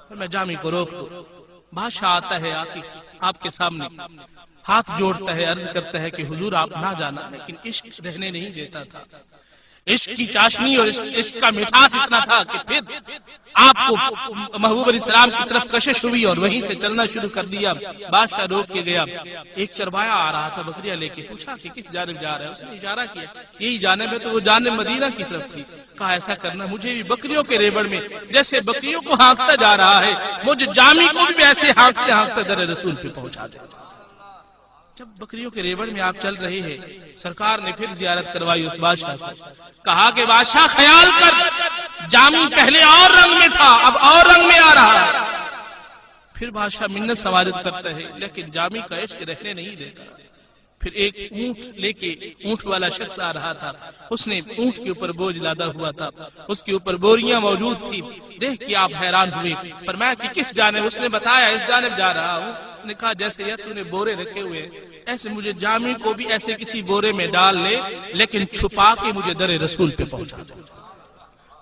فرمایا جامی کو روک دو. بادشاہ آتا ہے آپ کے سامنے ہاتھ جوڑتا ہے, عرض کرتا ہے کہ حضور آپ نہ جانا, لیکن عشق رہنے نہیں دیتا تھا. عشق کی چاشنی اور عشق کا مٹھاس اتنا تھا کہ پھر آپ کو محبوب علیہ السلام کی طرف کشش ہوئی اور وہیں سے چلنا شروع کر دیا. بادشاہ روک کے گیا. ایک چروایا آ رہا تھا بکریاں لے کے, پوچھا کہ کس جانب جا رہا ہے؟ اس نے اشارہ کیا یہی جانب ہے, تو وہ جانب مدینہ کی طرف تھی. کہا ایسا کرنا مجھے بھی بکریوں کے ریبڑ میں جیسے بکریوں کو ہانکتا جا رہا ہے, مجھے جامی کو بھی ایسے ہانکتے ہانکتے در رسول پہ پہنچا دے. جب بکریوں کے ریوڑ میں آپ چل رہے ہیں, سرکار نے پھر زیارت کروائی اس بادشاہ کو. کہا کہ بادشاہ خیال کر, جامی پہلے اور رنگ میں تھا اب اور رنگ میں آ رہا ہے. پھر بادشاہ منت سوارت کرتا ہے لیکن جامی کا عشق رہنے نہیں دیتا. پھر ایک اونٹ لے کے اونٹ والا شخص آ رہا تھا, اس نے اونٹ کے اوپر بوجھ لادا ہوا تھا, اس کے اوپر بوریاں موجود تھی. دیکھ کے آپ حیران ہوئے. فرمایا کہ کس جانب؟ اس نے بتایا اس جانب جا رہا ہوں. نے کہا جیسے یہ تو نے بورے رکھے ہوئے ایسے مجھے جامی کو بھی ایسے کسی بورے میں ڈال لے, لیکن چھپا کے مجھے در رسول پہ پہنچا دے.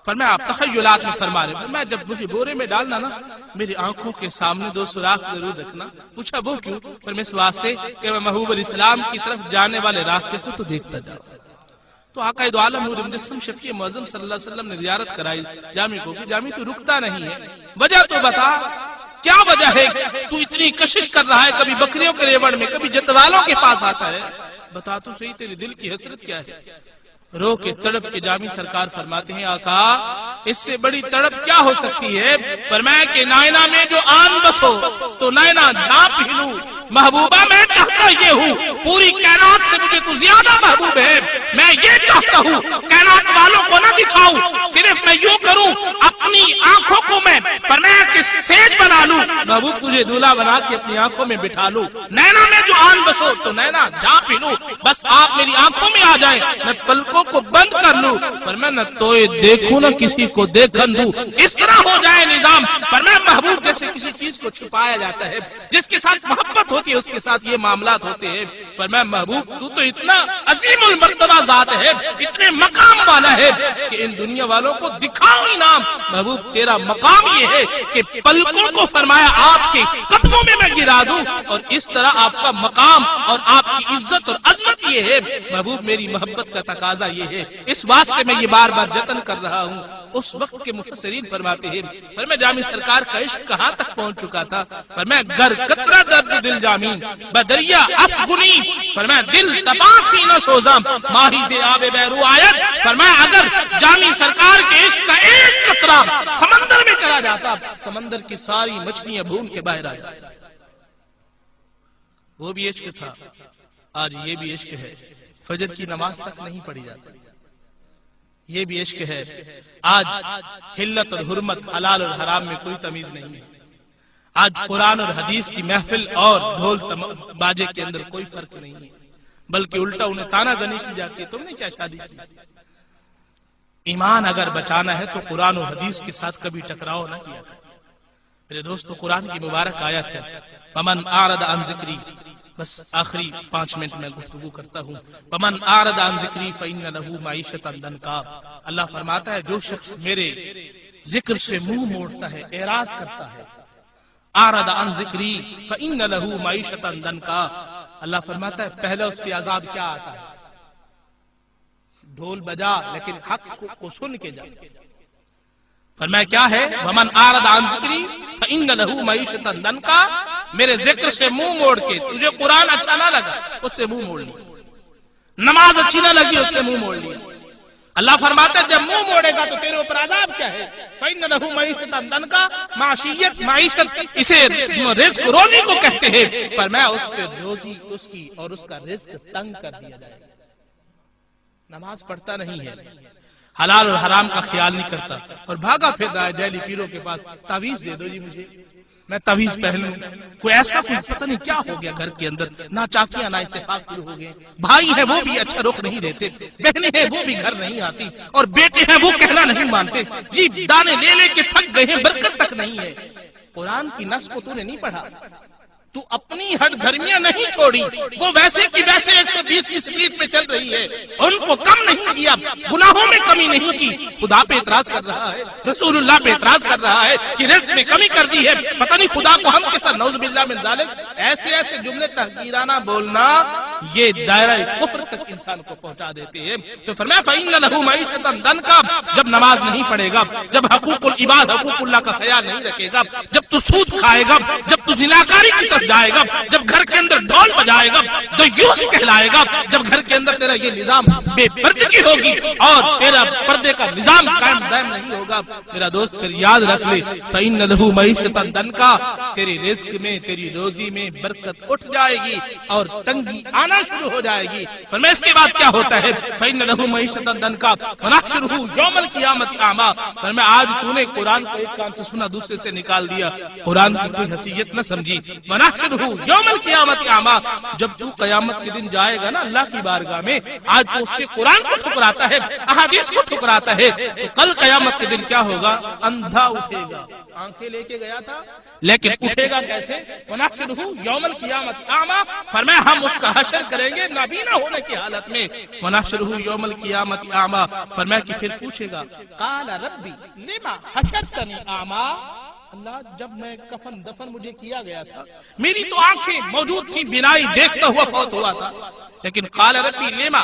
فرمایا آپ تخیلات میں فرما رہے. فرمایا جب مجھے بورے میں ڈالنا نا میری آنکھوں کے سامنے 2 سوراخ ضرور رکھنا. پوچھا وہ کیوں؟ فرمایا اس واسطے کہ میں محبوب علیہ السلام کی طرف جانے والے راستے کو تو دیکھتا جاؤں. تو آقا دو عالم نور مجسم شفیع معظم صلی اللہ علیہ وسلم نے زیارت کرائی جامی کو کہ جامی تو رکتا نہیں ہے, وجہ تو بتا, کیا وجہ ہے تو اتنی کشش کر رہا ہے؟ کبھی بکریوں کے ریوڑ میں کبھی جتوالوں کے پاس آتا ہے, بتا تو صحیح تیرے دل کی حسرت کیا ہے؟ رو کے تڑپ کے جامی سرکار فرماتے ہیں آقا اس سے بڑی تڑپ کیا ہو سکتی ہے؟ فرمایا کہ نائنا میں جو آن بسو تو نائنا جھانپ ہلوں, محبوبہ میں چاہتا یہ ہوں پوری کائنات سے مجھے تو زیادہ محبوب ہے. میں یہ چاہتا ہوں کائنات والوں کو نہ دکھاؤں, صرف میں یوں کروں اپنی آنکھوں کو میں فرمایا کہ سیج بنا لوں, محبوب تجھے دولہا بنا کے اپنی آنکھوں میں بٹھا لوں. نینا میں جو آن بسو تو نینا جھانپ ہلوں, بس آپ میری آنکھوں میں آ جائیں, میں پلکوں کو بند کر لوں. فرمایا نہ تو دیکھوں نہ کسی کو دیکھن دوں, اس طرح ہو جائے نظام. فرمایا محبوب جیسے کسی چیز کو چھپایا جاتا ہے, جس کے ساتھ محبت ہوتی ہے اس کے ساتھ یہ معاملات ہوتے ہیں. فرمایا محبوب تو اتنا عظیم المرتبہ ذات ہے, اتنے مقام والا ہے کہ ان دنیا والوں کو دکھاؤ ہی نام. محبوب تیرا مقام یہ ہے کہ پلکوں کو فرمایا آپ کے قدموں میں گرا دوں, اور اس طرح آپ کا مقام اور آپ کی عزت اور عظمت یہ ہے. محبوب میری محبت کا تقاضا یہ ہے, اس واسطے میں یہ بار بار جتن کر رہا ہوں. اس وقت کے مفسرین فرماتے ہیں فرمایا جامی سرکار کا عشق کہاں تک پہنچ چکا تھا؟ فرمایا گر قطرہ درد دل جامی بدریا افغنی, فرمایا دل تپاسی نہ سوزام ماہی سے آب بیرو آیت. فرمایا اگر جامی سرکار کے عشق کا ایک قطرہ سمندر میں چلا جاتا, سمندر کی ساری مچھلیاں بھون کے باہر آ جاتی. وہ بھی عشق تھا, آج یہ بھی عشق ہے. فجر کی نماز تک نہیں پڑھی جاتی, یہ بھی عشق ہے. آج حلت اور حرمت, حلال اور حرام میں کوئی تمیز نہیں ہے. آج قرآن اور حدیث کی محفل اور ڈھول باجے کے اندر کوئی فرق نہیں ہے، بلکہ الٹا انہیں تانا زنی کی جاتی ہے، تم نے کیا شادی کی؟ ایمان اگر بچانا ہے تو قرآن و حدیث کے ساتھ کبھی ٹکراؤ نہ کیا کرے۔ میرے دوستو، قرآن کی مبارک آیت ہے وَمَنْ أَعْرَضَ عَنْ ذِكْرِي، بس آخری 5 منٹ میں گفتگو کرتا ہوں۔ وَمَنْ أَعْرَضَ عَنْ ذِكْرِي فَإِنَّ لَهُ مَعِيشَةً ضَنْكًا، اللہ فرماتا ہے جو شخص میرے ذکر سے منہ موڑتا ہے، اعراض کرتا ہے، أَعْرَضَ عَنْ ذِكْرِي فَإِنَّ لَهُ مَعِيشَةً ضَنْكًا، اللہ فرماتا ہے پہلے اس کے عذاب کیا آتا ہے؟ ڈھول بجا لیکن حق کو سن کے جا۔ فرمایا کیا ہے؟ وَمَنْ أَعْرَضَ عَنْ ذِكْرِي فَإِنَّ لَهُ مَعِيشَةً ضَنْكًا، میرے ذکر سے منہ موڑ کے، تجھے قرآن اچھا نہ لگا اس سے منہ موڑ لی، نماز اچھی نہ لگی اس سے منہ موڑ لی۔ اللہ فرماتا ہے جب منہ موڑے گا تو تیرے اوپر عذاب کیا ہے؟ فَإِنَّ لَهُ مَعِيشَةً ضَنْكًا، معیشت اسے رزق روزی کو کہتے ہیں، فرمایا اس پہ روزی اس کی اور اس کا رزق تنگ کر دیا جائے گا۔ نماز پڑھتا نہیں ہے، حلال اور حرام کا خیال نہیں کرتا اور بھاگا پھر رہا ہے جیلی پیروں کے پاس، تعویذ دے دو جی مجھے، میں تعویذ پہن لوں۔ کوئی ایسا کوئی پتہ نہیں کیا ہو گیا گھر کے اندر، نہ چاکیاں نہ اتفاق شروع ہو گئے، بھائی ہیں وہ بھی اچھا رخ نہیں دیتے، بہنیں ہیں وہ بھی گھر نہیں آتی، اور بیٹے ہیں وہ کہنا نہیں مانتے، جی دانے لے لے کے تھک گئے ہیں، برکت تک نہیں ہے۔ قرآن کی نص کو تو نے نہیں پڑھا، تو اپنی ہٹ دھرمیاں نہیں چھوڑی، وہ ویسے کی ویسے 120 کی سپیڈ پہ چل رہی ہے، ان کو کم نہیں کیا، گناہوں میں کمی نہیں کی، خدا پہ اعتراض کر رہا ہے، رسول اللہ پہ اعتراض کر رہا ہے کہ رزق میں کمی کر دی ہے، پتہ نہیں خدا کو ہم کے ساتھ، نعوذ باللہ من ذالک، ایسے ایسے جملے تحقیرانہ بولنا یہ دائرہ کفر تک انسان کو پہنچا دیتے ہیں۔ تو فرمایا فَإِنَّ لَهُ مَعِيشَةً ضَنْكًا، جب نماز نہیں پڑھے گا، جب حقوق العباد حقوق اللہ کا خیال نہیں رکھے گا، جب تو سود کھائے گا، جب تو زناکاری کی جائے گا، جب گھر کے اندر ڈھول بجائے گا، دیوس کہلائے گا، جب گھر کے اندر تیرا یہ نظام بے پردگی ہوگی اور تیرا پردے کا نظام قائم دائم نہیں ہوگا، میرا دوست پھر یاد رکھ لے فَإِنَّ لَهُ مَعِيشَةً ضَنْكًا، تیری رزق میں تیری روزی میں برکت اٹھ جائے گی اور تنگی آنا شروع ہو جائے گی۔ فرمایا اس کے بعد کیا ہوتا ہے؟ فَإِنَّ لَهُ مَعِيشَةً ضَنْكًا وَنَحْشُرُهُ يَوْمَ الْقِيَامَةِ أَعْمَىٰ، فرمایا آج تو نے قرآن کو ایک کان سے سنا دوسرے سے نکال دیا، قرآن کی کوئی حیثیت نہ سمجھی۔ وَنَحْشُرُهُ يَوْمَ الْقِيَامَةِ أَعْمَىٰ، جب تو قیامت کے دن جائے گا نا اللہ کی بارگاہ میں، آج تو اس کے قرآن کو ٹھکراتا ہے، احادیث کو ٹھکراتا ہے، تو کل قیامت کے دن کیا ہوگا؟ اندھا اٹھے گا، آنکھیں لے کے گیا تھا لیکن اٹھے گا کیسے؟ وَنَحْشُرُهُ يَوْمَ الْقِيَامَةِ أَعْمَىٰ، فرمایا ہم اس کا حشر کریں گے نابینا ہونے کی حالت میں۔ وَنَحْشُرُهُ يَوْمَ الْقِيَامَةِ أَعْمَىٰ، فرمایا کہ پھر پوچھے گا قَالَ رَبِّ لِمَ حَشَرْتَنِي أَعْمَىٰ، اللہ جب میں کفن دفن مجھے کیا گیا تھا میری تو آنکھیں موجود تھی، بینائی دیکھتا ہوا فوت ہوا تھا، لیکن قال ربی لما،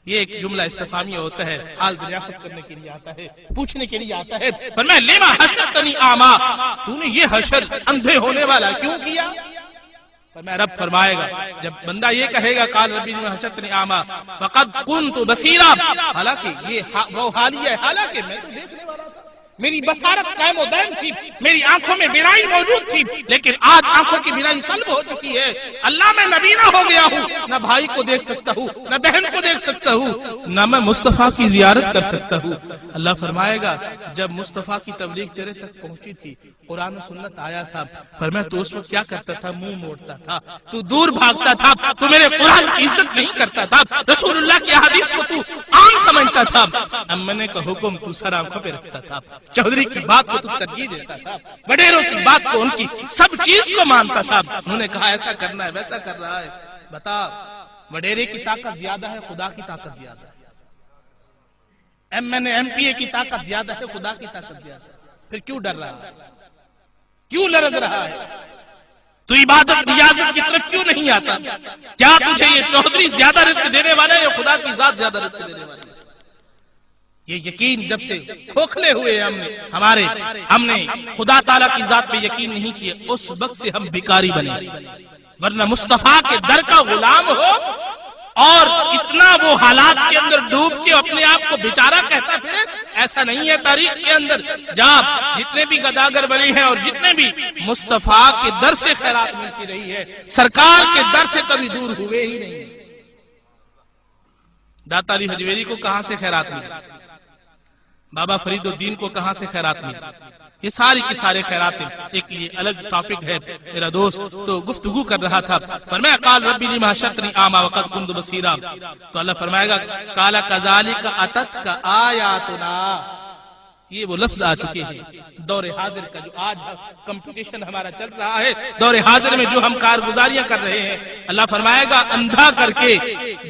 یہ ایک جملہ استفہامیہ ہوتا ہے، حال دریافت کرنے کے لیے آتا ہے، پوچھنے کے لیے آتا ہے۔ فرمایا لما حشرتنی اعما، تو نے یہ حشر اندھے ہونے والا کیوں کیا؟ فرمایا رب فرمائے گا جب بندہ یہ کہے گا قال ربی لما حشرتنی اعما فقد كنت بصیرا، حالانکہ یہ وہ حالیہ ہے، حالانکہ میں تو دیکھنے والا تھا، میری بصارت قائم و دائم تھی، میری آنکھوں میں بینائی موجود تھی، لیکن آج آنکھوں کی بینائی سلب ہو چکی ہے، اللہ میں نبینا ہو گیا ہوں، نہ بھائی کو دیکھ سکتا ہوں، نہ بہن کو دیکھ سکتا ہوں، نہ میں مصطفیٰ کی زیارت کر سکتا ہوں۔ اللہ فرمائے گا جب مصطفیٰ کی تبلیغ تیرے تک پہنچی تھی، قرآن و سنت آیا تھا، فرمایا تو اس وقت کیا کرتا تھا؟ منہ موڑتا تھا، تو دور بھاگتا تھا، تو میرے قرآن کی عزت نہیں کرتا تھا، رسول اللہ کی حدیث کو تو عام سمجھتا تھا، امنے کا حکم تو سر آنکھوں پہ رکھتا تھا، چودھری کی بات کو تو ترجیح دیتا تھا، وڈیروں کی بات کو، ان کی سب چیز کو مانتا تھا، انہوں نے کہا ایسا کرنا ہے ویسا کر رہا ہے۔ بتا وڈیرے کی طاقت زیادہ ہے، خدا کی طاقت زیادہ ہے، MPA کی طاقت زیادہ ہے، خدا کی طاقت زیادہ ہے، پھر کیوں ڈر رہا ہے؟ کیوں لرز رہا ہے؟ تو عبادت ریاضت کی طرف کیوں نہیں آتا؟ کیا تجھے یہ چودھری زیادہ رزق دینے والا ہے یا خدا کی ذات زیادہ رزق دینے والا ہے؟ یہ یقین جب سے کھوکھلے ہوئے ہم نے خدا تعالیٰ کی ذات پہ یقین نہیں کیا، اس وقت سے ہم بھکاری بنے، ورنہ مصطفیٰ کے در کا غلام ہو اور اتنا وہ حالات کے اندر ڈوب کے اپنے آپ کو بیچارہ کہتا پھر، ایسا نہیں ہے تاریخ کے اندر۔ جب جتنے بھی گداگر بنے ہیں اور جتنے بھی مصطفیٰ کے در سے خیرات ملتی رہی ہے، سرکار کے در سے کبھی دور ہوئے ہی نہیں۔ داتا علی حجویری کو کہاں سے خیرات ملی؟ بابا فرید الدین کو کہاں سے خیرات ملی؟ یہ ساری کی سارے خیرات ہیں. ایک یہ الگ ٹاپک ہے میرا دوست. تو گفتگو کر رہا تھا, فرمایا قال ربی لما حشرتنی اعمی وقد كنت بصیرا. تو اللہ فرمائے گا قال كذلك اتتك آیاتنا. یہ وہ لفظ آ چکے ہیں دور حاضر کا, جو آج کمپٹیشن ہمارا چل رہا ہے, دور حاضر میں جو ہم کارگزاریاں کر رہے ہیں. اللہ فرمائے گا اندھا کر کے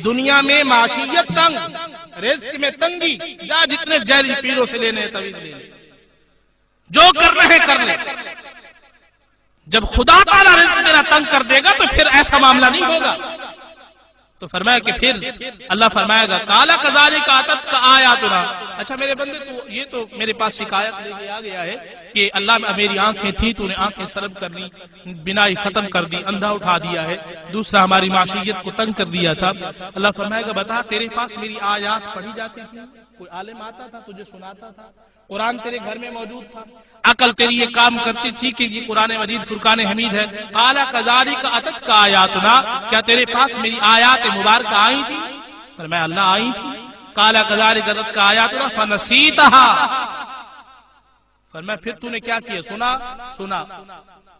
دنیا میں معاشیت تنگ, رزق میں تنگی, جا جتنے جیلی پیروں سے لینے طویل لے لے, جو کر رہے کر لے. جب خدا تعالیٰ رزق تیرا تنگ کر دے گا تو پھر ایسا معاملہ نہیں ہوگا. تو فرمایا کہ پھر اللہ فرمائے گا کالا کذالک اتتک آیاتنا. اچھا میرے بندے, تو یہ تو میرے پاس شکایت لے کے آ گیا ہے کہ اللہ میری آنکھیں تھی, تو نے آنکھیں سلب کر لی, بینائی ختم کر دی, اندھا اٹھا دیا ہے, دوسرا ہماری معاشیت کو تنگ کر دیا تھا. اللہ فرمائے گا بتا تیرے پاس میری آیات پڑھی جاتی تھی, کوئی عالم آتا تھا تجھے سناتا تھا, قرآن تیرے گھر میں موجود تھا, عقل تیری یہ کام کرتی تھی کہ یہ قرآن مجید فرقان حمید ہے. قال كذلك اتتك آیاتنا, کیا تیرے پاس میری آیات مبارکہ آئی تھی؟ فرمایا اللہ آئی تھی. قال كذلك اتتك آیاتنا فنسیتها. فرمایا پھر تو نے کیا کیا؟ سنا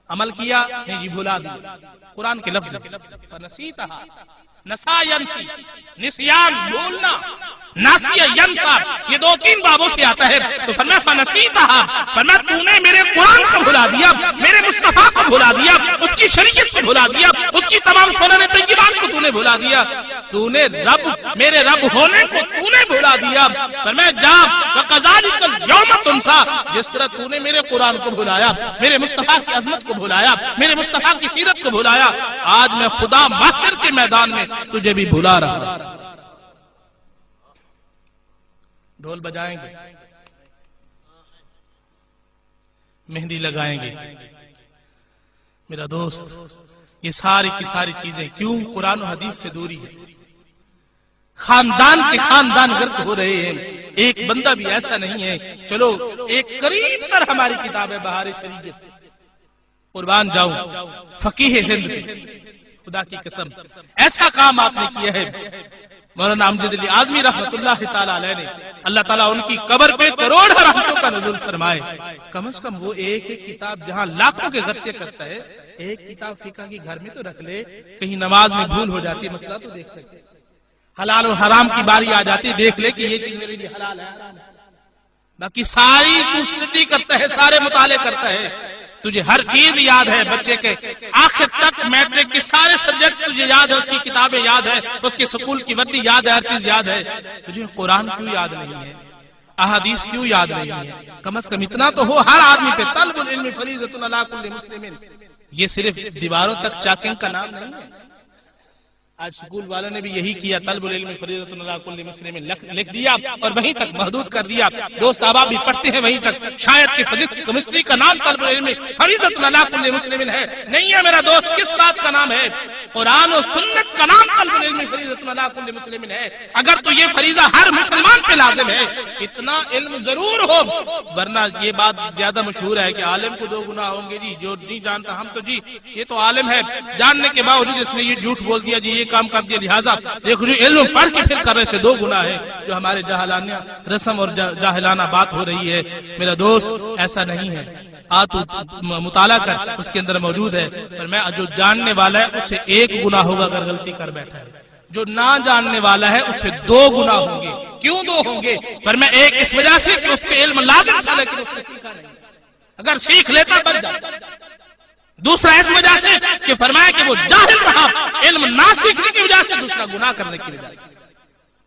عمل کیا نہیں, جی بھلا دیا. قرآن کے لفظ فنسیتها, نسا ینسی, نسیان بھولنا, ناسیہ ینسا, یہ دو تین بابوں سے آتا ہے. تو فرمایا فنسیتها, فرمایا تو نے میرے قرآن کو بھلا دیا, میرے مصطفیٰ کو بھلا دیا, اس کی شریعت کو بھلا دیا, اس کی تمام سنن طیبات کو تو نے بھلا دیا, تو نے رب, میرے رب ہونے کو تو نے بھلا دیا. فرمایا جا وکذالک اليوم تنسا, جس طرح تو نے میرے قرآن کو بھلایا, میرے مصطفیٰ کی عظمت کو بھلایا, میرے مصطفیٰ کی سیرت کو بھلایا, آج میں خدا ماہر کے میدان میں تجھے بھی بھلا رہا. ڈھول بجائیں گے, مہندی لگائیں گے. میرا دوست یہ ساری کی ساری چیزیں کیوں؟ قرآن و حدیث سے دوری ہے. خاندان کے خاندان غرق ہو رہے ہیں. ایک بندہ بھی ایسا نہیں ہے. چلو ایک قریب تر ہماری کتاب ہے بہار شریعت, قربان جاؤں فقیہ ہند, خدا کی قسم ایسا کام آپ نے کیا ہے. مولانا امجد علی اعظمی رحمت اللہ تعالی علیہ نے, اللہ تعالیٰ ان کی قبر پہ کروڑ رحمتوں کا نزول فرمائے. کم از کم وہ ایک ایک کتاب جہاں لاکھوں کے خرچے کرتا ہے, ایک کتاب فقہ کی گھر میں تو رکھ لے. کہیں نماز میں بھول ہو جاتی ہے, مسئلہ تو دیکھ سکتے. حلال و حرام کی باری آ جاتی, دیکھ لے کہ یہ چیز میرے لیے حلال ہے حرام ہے. باقی ساری تو اسٹڈی کرتا ہے, سارے مطالعے کرتا ہے, تجھے ہر چیز یاد ہے. بچے کے آخر تک میٹرک کے سارے سبجیکٹ تجھے یاد ہے, اس کی کتابیں یاد ہے, اس کے سکول کی وردی یاد ہے, ہر چیز یاد ہے. تجھے قرآن کیوں یاد نہیں ہے؟ احادیث کیوں یاد نہیں ہے؟ کم از کم اتنا تو ہو ہر آدمی پہ طلب العلم فریضۃ علی کل مسلم. یہ صرف دیواروں تک چاکنگ کا نام نہیں ہے. آج سکول والوں نے بھی یہی کیا, طلب العلم فریضۃ علی کل مسلم لکھ دیا اور وہیں تک محدود کر دیا. دوست احباب بھی پڑھتے ہیں وہیں تک. شاید کہ فزکس کیمسٹری کا نام طلب العلم فریضۃ علی کل مسلم ہے, نہیں ہے میرا دوست. کس بات کا نام ہے؟ قرآن و سنت کا نام طلب العلم فریضۃ علی کل مسلم ہے. اگر تو یہ فریضہ ہر مسلمان پہ لازم ہے, اتنا علم ضرور ہو. ورنہ یہ بات زیادہ مشہور ہے کہ عالم کو 2 گناہ ہوں گے. جی جو نہیں جانتا ہم تو جی یہ تو عالم ہے, جاننے کے باوجود اس نے یہ جھوٹ بول دیا, جی یہ کام کر دیا, لہذا دیکھو جو علم پڑھ کے پھر کرنے سے 2 گناہ ہے. جو ہمارے جاہلانہ رسم اور جاہلانہ بات ہو رہی ہے میرا دوست, ایسا نہیں ہے. تو مطالعہ کر, اس کے اندر موجود ہے. پر میں جو جاننے والا ہے اسے 1 گناہ ہوگا اگر غلطی کر بیٹھا ہے, جو نہ جاننے والا ہے اسے 2 گناہ ہوں گے. کیوں 2 ہوں گے؟ پر میں ایک اس وجہ سے کہ اس پہ علم لازم تھا لیکن اس نے سیکھا نہیں, اگر سیکھ لیتا بن جاتا. دوسرا اس وجہ سے کہ فرمایا کہ وہ جاہل رہا, علم نہ سیکھنے کی وجہ سے, دوسرا گناہ کرنے کی وجہ سے.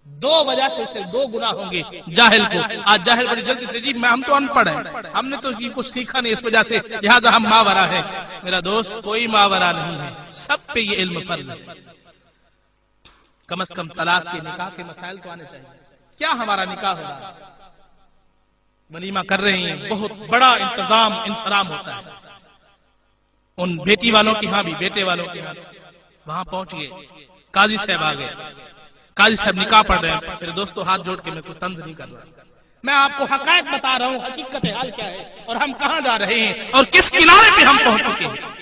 2 وجہ سے اسے 2 گناہ ہوں گے جاہل کو. آج جاہل بڑی جلدی سے, جی میں ہم تو ان پڑھ ہیں, ہم نے تو جی کچھ سیکھا نہیں, اس وجہ سے لہٰذا ہم ماورا ہے. میرا دوست کوئی ماورا نہیں ہے, سب پہ یہ علم فرض ہے. کم از کم طلاق کے نکاح کے مسائل تو آنے چاہیے. کیا ہمارا نکاح ہو رہا ہے, ولیمہ کر رہے ہیں, بہت بڑا انتظام انسرام ہوتا ہے. ان بیٹی والوں کی ہاں بھی, بیٹے والوں کی ہاں, وہاں پہنچ گئے, قاضی صاحب آ گئے, قاضی صاحب نکاح پڑھ رہے ہیں. میرے دوستو ہاتھ جوڑ کے میں کوئی طنز نہیں کر رہا, میں آپ کو حقائق بتا رہا ہوں, حقیقت حال کیا ہے اور ہم کہاں جا رہے ہیں اور کس کنارے پہ ہم پہنچ چکے ہیں.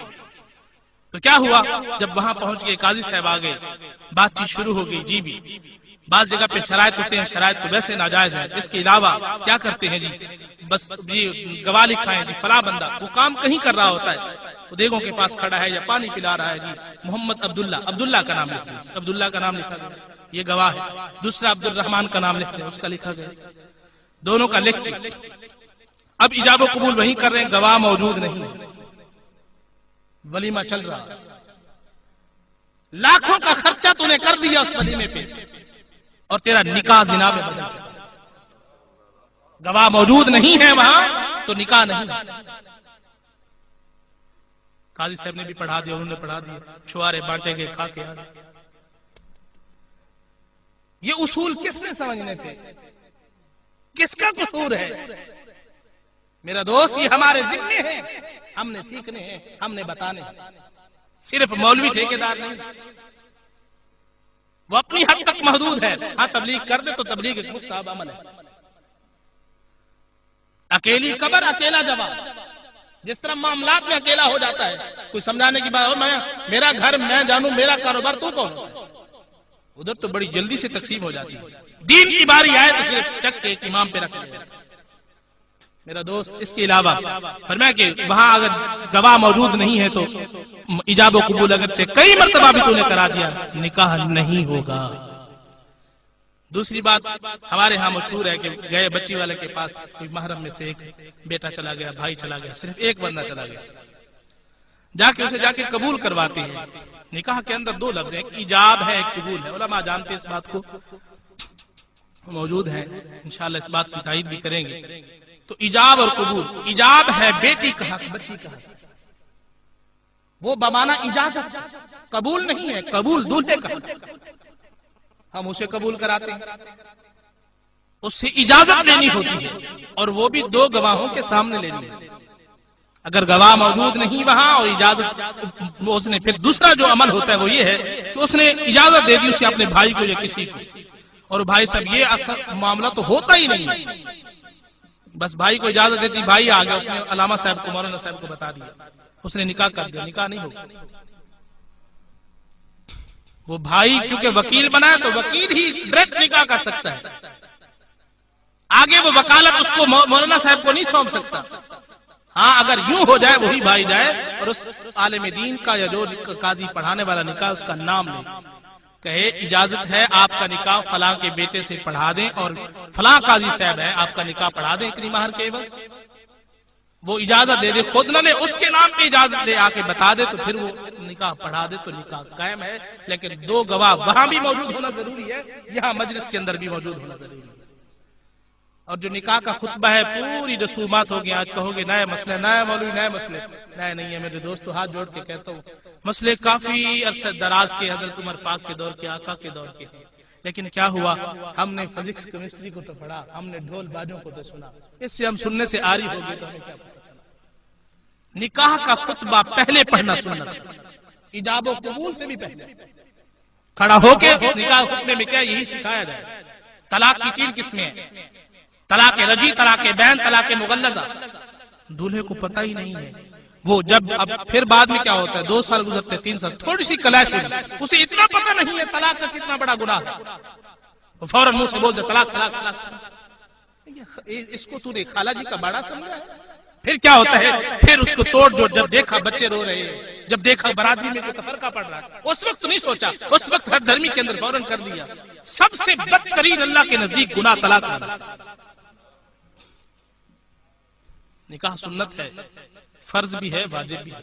تو کیا ہوا, جب وہاں پہنچ گئے قاضی صاحب آ گئے, بات چیت شروع ہو گئی. جی بھی بعض جگہ پہ شرائط ہوتے ہیں، شرائط تو ویسے ناجائز ہے، اس کے علاوہ کیا کرتے ہیں جی، بس یہ گواہ لکھا ہے جی فلاں بندہ وہ کام کہیں کر رہا ہوتا ہے، وہ دیگوں کے پاس کھڑا ہے یا پانی پلا رہا ہے جی، محمد عبداللہ کا نام لکھا ہے، عبداللہ کا نام لکھا گیا، یہ گواہ ہے، دوسرا عبد الرحمان کا نام لکھتے ہیں، اس کا لکھا گیا، دونوں کا لکھ کے اب ایجاب و قبول وہیں کر رہے ہیں، گواہ موجود نہیں، ولیمہ چل رہا، لاکھوں کا خرچہ تو نے کر دیا اس ولیمے پہ اور تیرا نکاح زنا میں بدل گیا، گواہ موجود نہیں ہے وہاں تو نکاح نہیں، قاضی صاحب نے بھی پڑھا دیا، انہوں نے پڑھا دیا، چھوارے بانٹے گئے، کھا کے آ گئے۔ یہ اصول کس نے سمجھنے تھے؟ کس کا قصور ہے؟ میرا دوست یہ ہمارے ذمے ہیں، ہم نے سیکھنے ہیں، ہم نے بتانے ہیں، صرف مولوی ٹھیکیدار نہیں، وہ اپنی حد تک محدود ہے، ہاں تبلیغ کر دے تو تبلیغ ایک مستحب عمل ہے، اکیلی قبر اکیلا جواب، جس طرح معاملات میں اکیلا ہو جاتا ہے، کوئی سمجھانے کی بات ہو، میرا گھر میں جانوں، میرا کاروبار تو کون، ادھر تو بڑی جلدی سے تقسیم ہو جاتی ہے، دین کی باری آئے تو صرف چک کے ایک امام پہ رکھ لیا۔ میرا دوست اس کے علاوہ فرمایا کہ وہاں اگر گواہ موجود نہیں ہے تو ایجاب و قبول اگرچہ کئی مرتبہ بھی تو نے کرا دیا، نکاح نہیں ہوگا۔ دوسری بات ہمارے ہاں مشہور ہے کہ گئے بچی والے کے پاس، کوئی محرم میں سے ایک بیٹا چلا گیا، بھائی چلا گیا، صرف ایک بندہ چلا گیا، اسے جا کے قبول کرواتے ہیں۔ نکاح کے اندر دو لفظ ہیں، ایک ایجاب ہے، ایک قبول ہے، علماء جانتے اس بات کو، موجود ہیں، انشاءاللہ اس بات کی تائید بھی کریں گے۔ تو ایجاب اور قبول، ایجاب ہے بیٹی کا حق، بچی کا حق، وہ بمانا اجازت، قبول نہیں ہے، قبول دولہے کا حق، ہم اسے قبول کراتے ہیں، اس سے اجازت لینی ہوتی ہے، اور وہ بھی دو گواہوں کے سامنے لینی ہے۔ اگر گواہ موجود نہیں وہاں اور اجازت، اس نے پھر دوسرا جو عمل ہوتا ہے وہ یہ ہے کہ اس نے اجازت دے دی اسے اپنے بھائی کو یا کسی کو، اور بھائی صاحب یہ اصل معاملہ تو ہوتا ہی نہیں ہے، بس بھائی کو اجازت دیتی، بھائی آ گیا، اس نے علامہ صاحب کو، مولانا صاحب کو بتا دیا، اس نے نکاح کر دیا، نکاح نہیں ہوگا۔ وہ بھائی کیونکہ وکیل بنا ہے تو وکیل ہی ڈائریکٹ نکاح کر سکتا ہے، آگے وہ وکالت اس کو مولانا صاحب کو نہیں سونپ سکتا۔ ہاں اگر یوں ہو جائے، وہی بھائی جائے اور اس عالم دین کا یا جو قاضی پڑھانے والا نکاح اس کا نام لے، کہے اجازت ہے آپ کا نکاح فلاں کے بیٹے سے پڑھا دیں، اور فلاں قاضی صاحب ہے آپ کا نکاح پڑھا دیں اتنی مہر کے بس، وہ اجازت دے دے، خود نہ لے، اس کے نام پہ اجازت دے، آ کے بتا دے، تو پھر وہ نکاح پڑھا دے تو نکاح قائم ہے۔ لیکن دو گواہ وہاں بھی موجود ہونا ضروری ہے، یہاں مجلس کے اندر بھی موجود ہونا ضروری ہے۔ اور جو نکاح کا خطبہ ہے پوری رسومات ہوگی، آج کہو گے نئے مسئلے، نئے مولوی نئے مسئلے، نئے نہیں ہے میرے دوستو، ہاتھ جوڑ کے کہتا ہوں مسئلے کافی عرصہ دراز کے حضرت عمر پاک کے دور کے، آقا کے دور کے، لیکن کیا ہوا، ہم نے فزکس کیمسٹری کو تو پڑھا، ہم نے ڈھول باجوں کو تو سنا، اس سے ہم سننے سے آری ہو گئے تو ہمیں کیا پتا چلا۔ نکاح کا خطبہ پہلے پڑھنا سنت، ایجاب و قبول سے بھی پہلے کھڑا ہو کے نکاح خطبے میں کیا یہی سکھایا جائے۔ طلاق کی 3 قسمیں ہیں، طلاق رجی، طلاق بین، طلاق مغلظہ۔ دولہے کو پتہ ہی نہیں ہے، وہ جب اب پھر بعد میں کیا ہوتا ہے، 2 سال گزرتے 3 سال، تھوڑی سی کلیش ہوئی، اسے اتنا پتہ نہیں ہے طلاق کا کتنا بڑا گناہ ہے، وہ فوراً منہ سے بولتے طلاق طلاق طلاق۔ اس کو تو نے خالہ جی کا باڑا سمجھا ہے؟ پھر کیا ہوتا ہے، پھر اس کو توڑ جوڑ، جب دیکھا بچے رو رہے ہیں، جب دیکھا برادری میں کوئی تفرقہ پڑ رہا ہے، اس وقت نہیں سوچا، اس وقت ہر دھرمی کے اندر فوراً کر دیا۔ سب سے بدترین اللہ کے نزدیک گناہ طلاق ہے۔ نکاح سنت ہے، فرض بھی ہے، واجب بھی ہے۔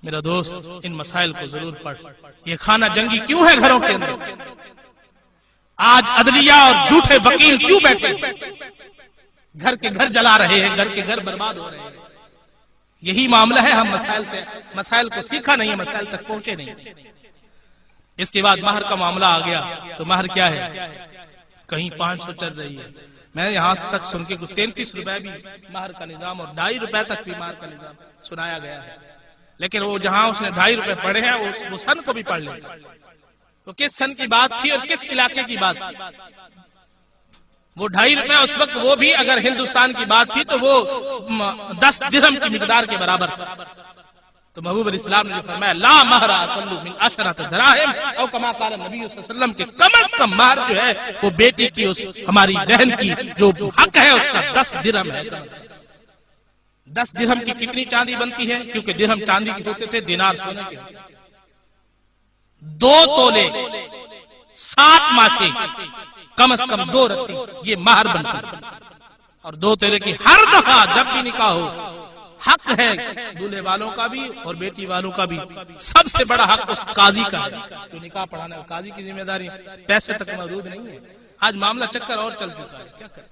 میرا دوست ان مسائل کو ضرور پڑھ۔ یہ خانہ جنگی کیوں ہے گھروں کے اندر؟ آج عدلیہ اور جھوٹے وکیل کیوں بیٹھے ہیں؟ گھر کے گھر جلا رہے ہیں، گھر کے گھر برباد ہو رہے ہیں۔ یہی معاملہ ہے، ہم مسائل کو سیکھا نہیں ہے، مسائل تک پہنچے نہیں۔ اس کے بعد مہر کا معاملہ آ گیا، تو مہر کیا ہے؟ کہیں 500 چل رہی ہے، میں یہاں تک سن کے 33 روپے بھی مہر کا نظام اور 2.5 روپے تک بھی مہر کا نظام سنایا گیا ہے۔ لیکن وہ جہاں اس نے 2.5 روپے پڑھے ہیں وہ سن کو بھی پڑھ لے، تو کس سن کی بات تھی اور کس علاقے کی بات تھی؟ وہ 2.5 روپے اس وقت، وہ بھی اگر ہندوستان کی بات تھی تو وہ 10 درہم کی مقدار کے برابر تھا۔ تو محبوب علیہ السلام نے فرمایا لا مہر اقل من 10 دراہم او کما قال نبی صلی اللہ علیہ وسلم کہ کم از کم مہر جو ہے وہ بیٹی کی اس ہماری بہن کی جو حق ہے اس کا 10 درہم ہے. 10 درہم کی کتنی چاندی بنتی ہے؟ کیونکہ درہم چاندی کے ہوتے تھے، دینار سونے کے. 2 تولے 7 ماشے کم از کم 2 رتی یہ مہر بنتا ہے. اور 2 تولے کی ہر دفعہ جب بھی نکاح ہو حق ہے دولہے والوں کا بھی اور بیٹی والوں کا بھی. سب سے بڑا حق اس قاضی کا ہے جو نکاح پڑھانا ہے. قاضی کی ذمہ داری پیسے تک محدود نہیں ہے. آج معاملہ چکر اور چل چکا ہے. کیا کریں؟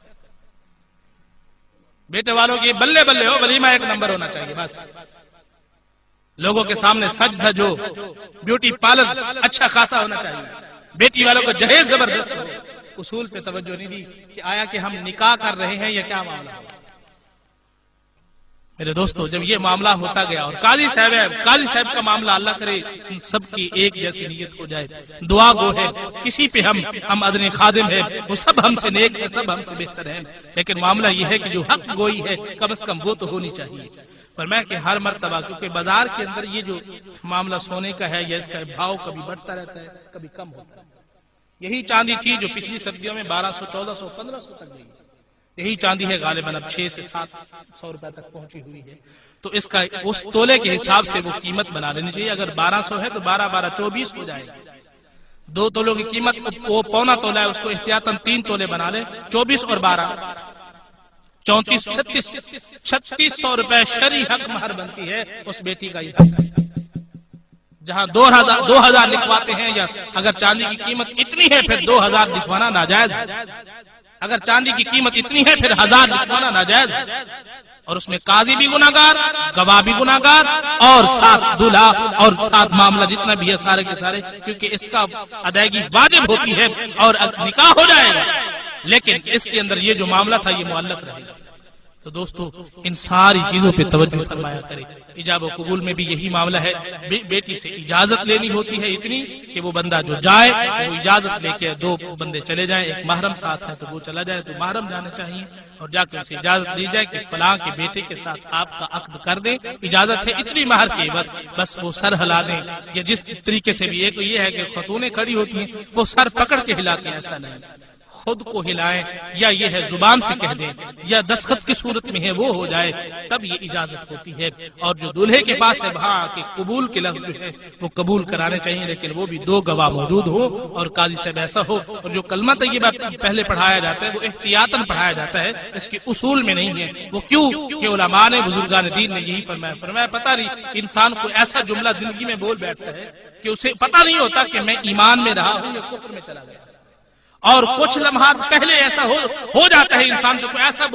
بیٹے والوں کی بلے بلے ہو، ولیمہ 1 نمبر ہونا چاہیے. بس لوگوں کے سامنے سج دھج ہو، بیوٹی پارلر اچھا خاصا ہونا چاہیے. بیٹی والوں کو جہیز زبردست ہو. اصول پہ توجہ نہیں دی کہ آیا کہ ہم نکاح کر رہے ہیں یا کیا معاملہ. میرے دوستو جب یہ معاملہ ہوتا گیا اور قاضی صاحب کا معاملہ اللہ کرے سب کی ایک جیسی نیت ہو جائے، دعا گو ہے، کسی پہ ہم ادنی خادم ہیں، وہ سب ہم سے نیک ہے، سب ہم سے بہتر ہیں، لیکن معاملہ یہ ہے کہ جو حق گوئی ہے کم از کم وہ تو ہونی چاہیے. پر میں کہ ہر مرتبہ کیونکہ بازار کے اندر یہ جو معاملہ سونے کا ہے یا اس کا بھاؤ کبھی بڑھتا رہتا ہے کبھی کم ہوتا ہے. یہی چاندی تھی جو پچھلی سردیوں میں 1200 1400 1500 تک گئی. یہی چاندی ہے غالباً اب 600 سے 700 روپے تک پہنچی ہوئی ہے. تو اس کا اس تولے کے حساب سے وہ قیمت بنا لینی چاہیے. اگر 1200 ہے تو 12 12 24 ہو جائے گا. 2 تولوں کی قیمت وہ پونا تولا ہے، اس کو احتیاطاً 3 تولے بنا لیں. 24 اور 12 34 3600 روپے شرعی حق مہر بنتی ہے اس بیٹی کا. یہ جہاں 2000 لکھواتے ہیں یا اگر چاندی کی قیمت اتنی ہے پھر 2000 لکھوانا ناجائز ہے. اگر چاندی کی قیمت اتنی ہے پھر 1000 لکھوانا ناجائز ہے. اور اس میں قاضی بھی گناہگار، گواہ بھی گناہگار، اور ساتھ دولہا اور ساتھ معاملہ جتنا بھی ہے سارے کے سارے، کیونکہ اس کا ادائیگی واجب ہوتی ہے اور نکاح ہو جائے گا لیکن اس کے اندر یہ جو معاملہ تھا یہ معلق رہے گا. تو دوستو ان ساری چیزوں پہ توجہ فرمایا کرے. ایجاب و قبول میں بھی یہی معاملہ ہے. بیٹی سے اجازت لینی ہوتی ہے اتنی کہ وہ بندہ جو جائے وہ اجازت لے کے 2 بندے چلے جائیں، ایک محرم ساتھ ہے تو وہ چلا جائے تو محرم جانے چاہیے اور جا کے اسے اجازت دی جائے کہ فلاں کے بیٹے کے ساتھ آپ کا عقد کر دیں. اجازت ہے اتنی مہر کی، بس وہ سر ہلا دیں یا جس طریقے سے بھی. ایک تو یہ ہے کہ خاتونیں کھڑی ہوتی ہیں وہ سر پکڑ کے ہلاتی ہیں، ایسا نہیں، خود کو ہلائیں یا یہ ہے زبان سے کہہ دیں یا دستخط کی صورت میں ہے وہ ہو جائے تب یہ اجازت ہوتی ہے. اور جو دولہے کے پاس ہے وہاں کہ قبول کے لفظ جو ہے وہ قبول کرانے چاہیے لیکن وہ بھی 2 گواہ موجود ہو اور قاضی صاحب ایسا ہو. اور جو کلمہ طیبہ پہلے پڑھایا جاتا ہے وہ احتیاطاً پڑھایا جاتا ہے، اس کے اصول میں نہیں ہے. وہ کیوں کہ علماء نے بزرگان دین نے یہی فرمایا پتہ نہیں انسان کو ایسا جملہ زندگی میں بول بیٹھتا ہے کہ اسے پتہ نہیں ہوتا کہ میں ایمان میں رہا ہوں یا کفر میں چلا گیا. اور کچھ لمحات پہلے ایسا ہو جاتا ہے انسان سے کوئی ایسا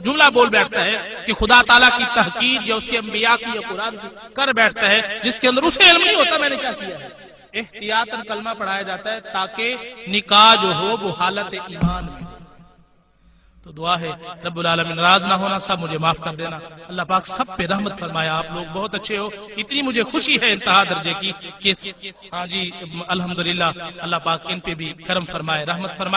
جملہ بول بیٹھتا ہے کہ خدا تعالیٰ کی تحقیر یا اس کے انبیاء کی یا قرآن کی کر بیٹھتا ہے جس کے اندر اسے علم نہیں ہوتا میں نے کیا کیا ہے. احتیاطاً کلمہ پڑھایا جاتا ہے تاکہ نکاح جو ہو وہ حالت ایمان میں. تو دعا ہے رب العالمین ناراض نہ ہونا، سب مجھے معاف کر دینا. اللہ پاک سب پہ رحمت فرمایا. آپ لوگ بہت اچھے ہو، اتنی مجھے خوشی ہے انتہا درجے کی کہ ہاں جی الحمدللہ اللہ پاک ان پہ بھی کرم فرمائے، رحمت فرمائے.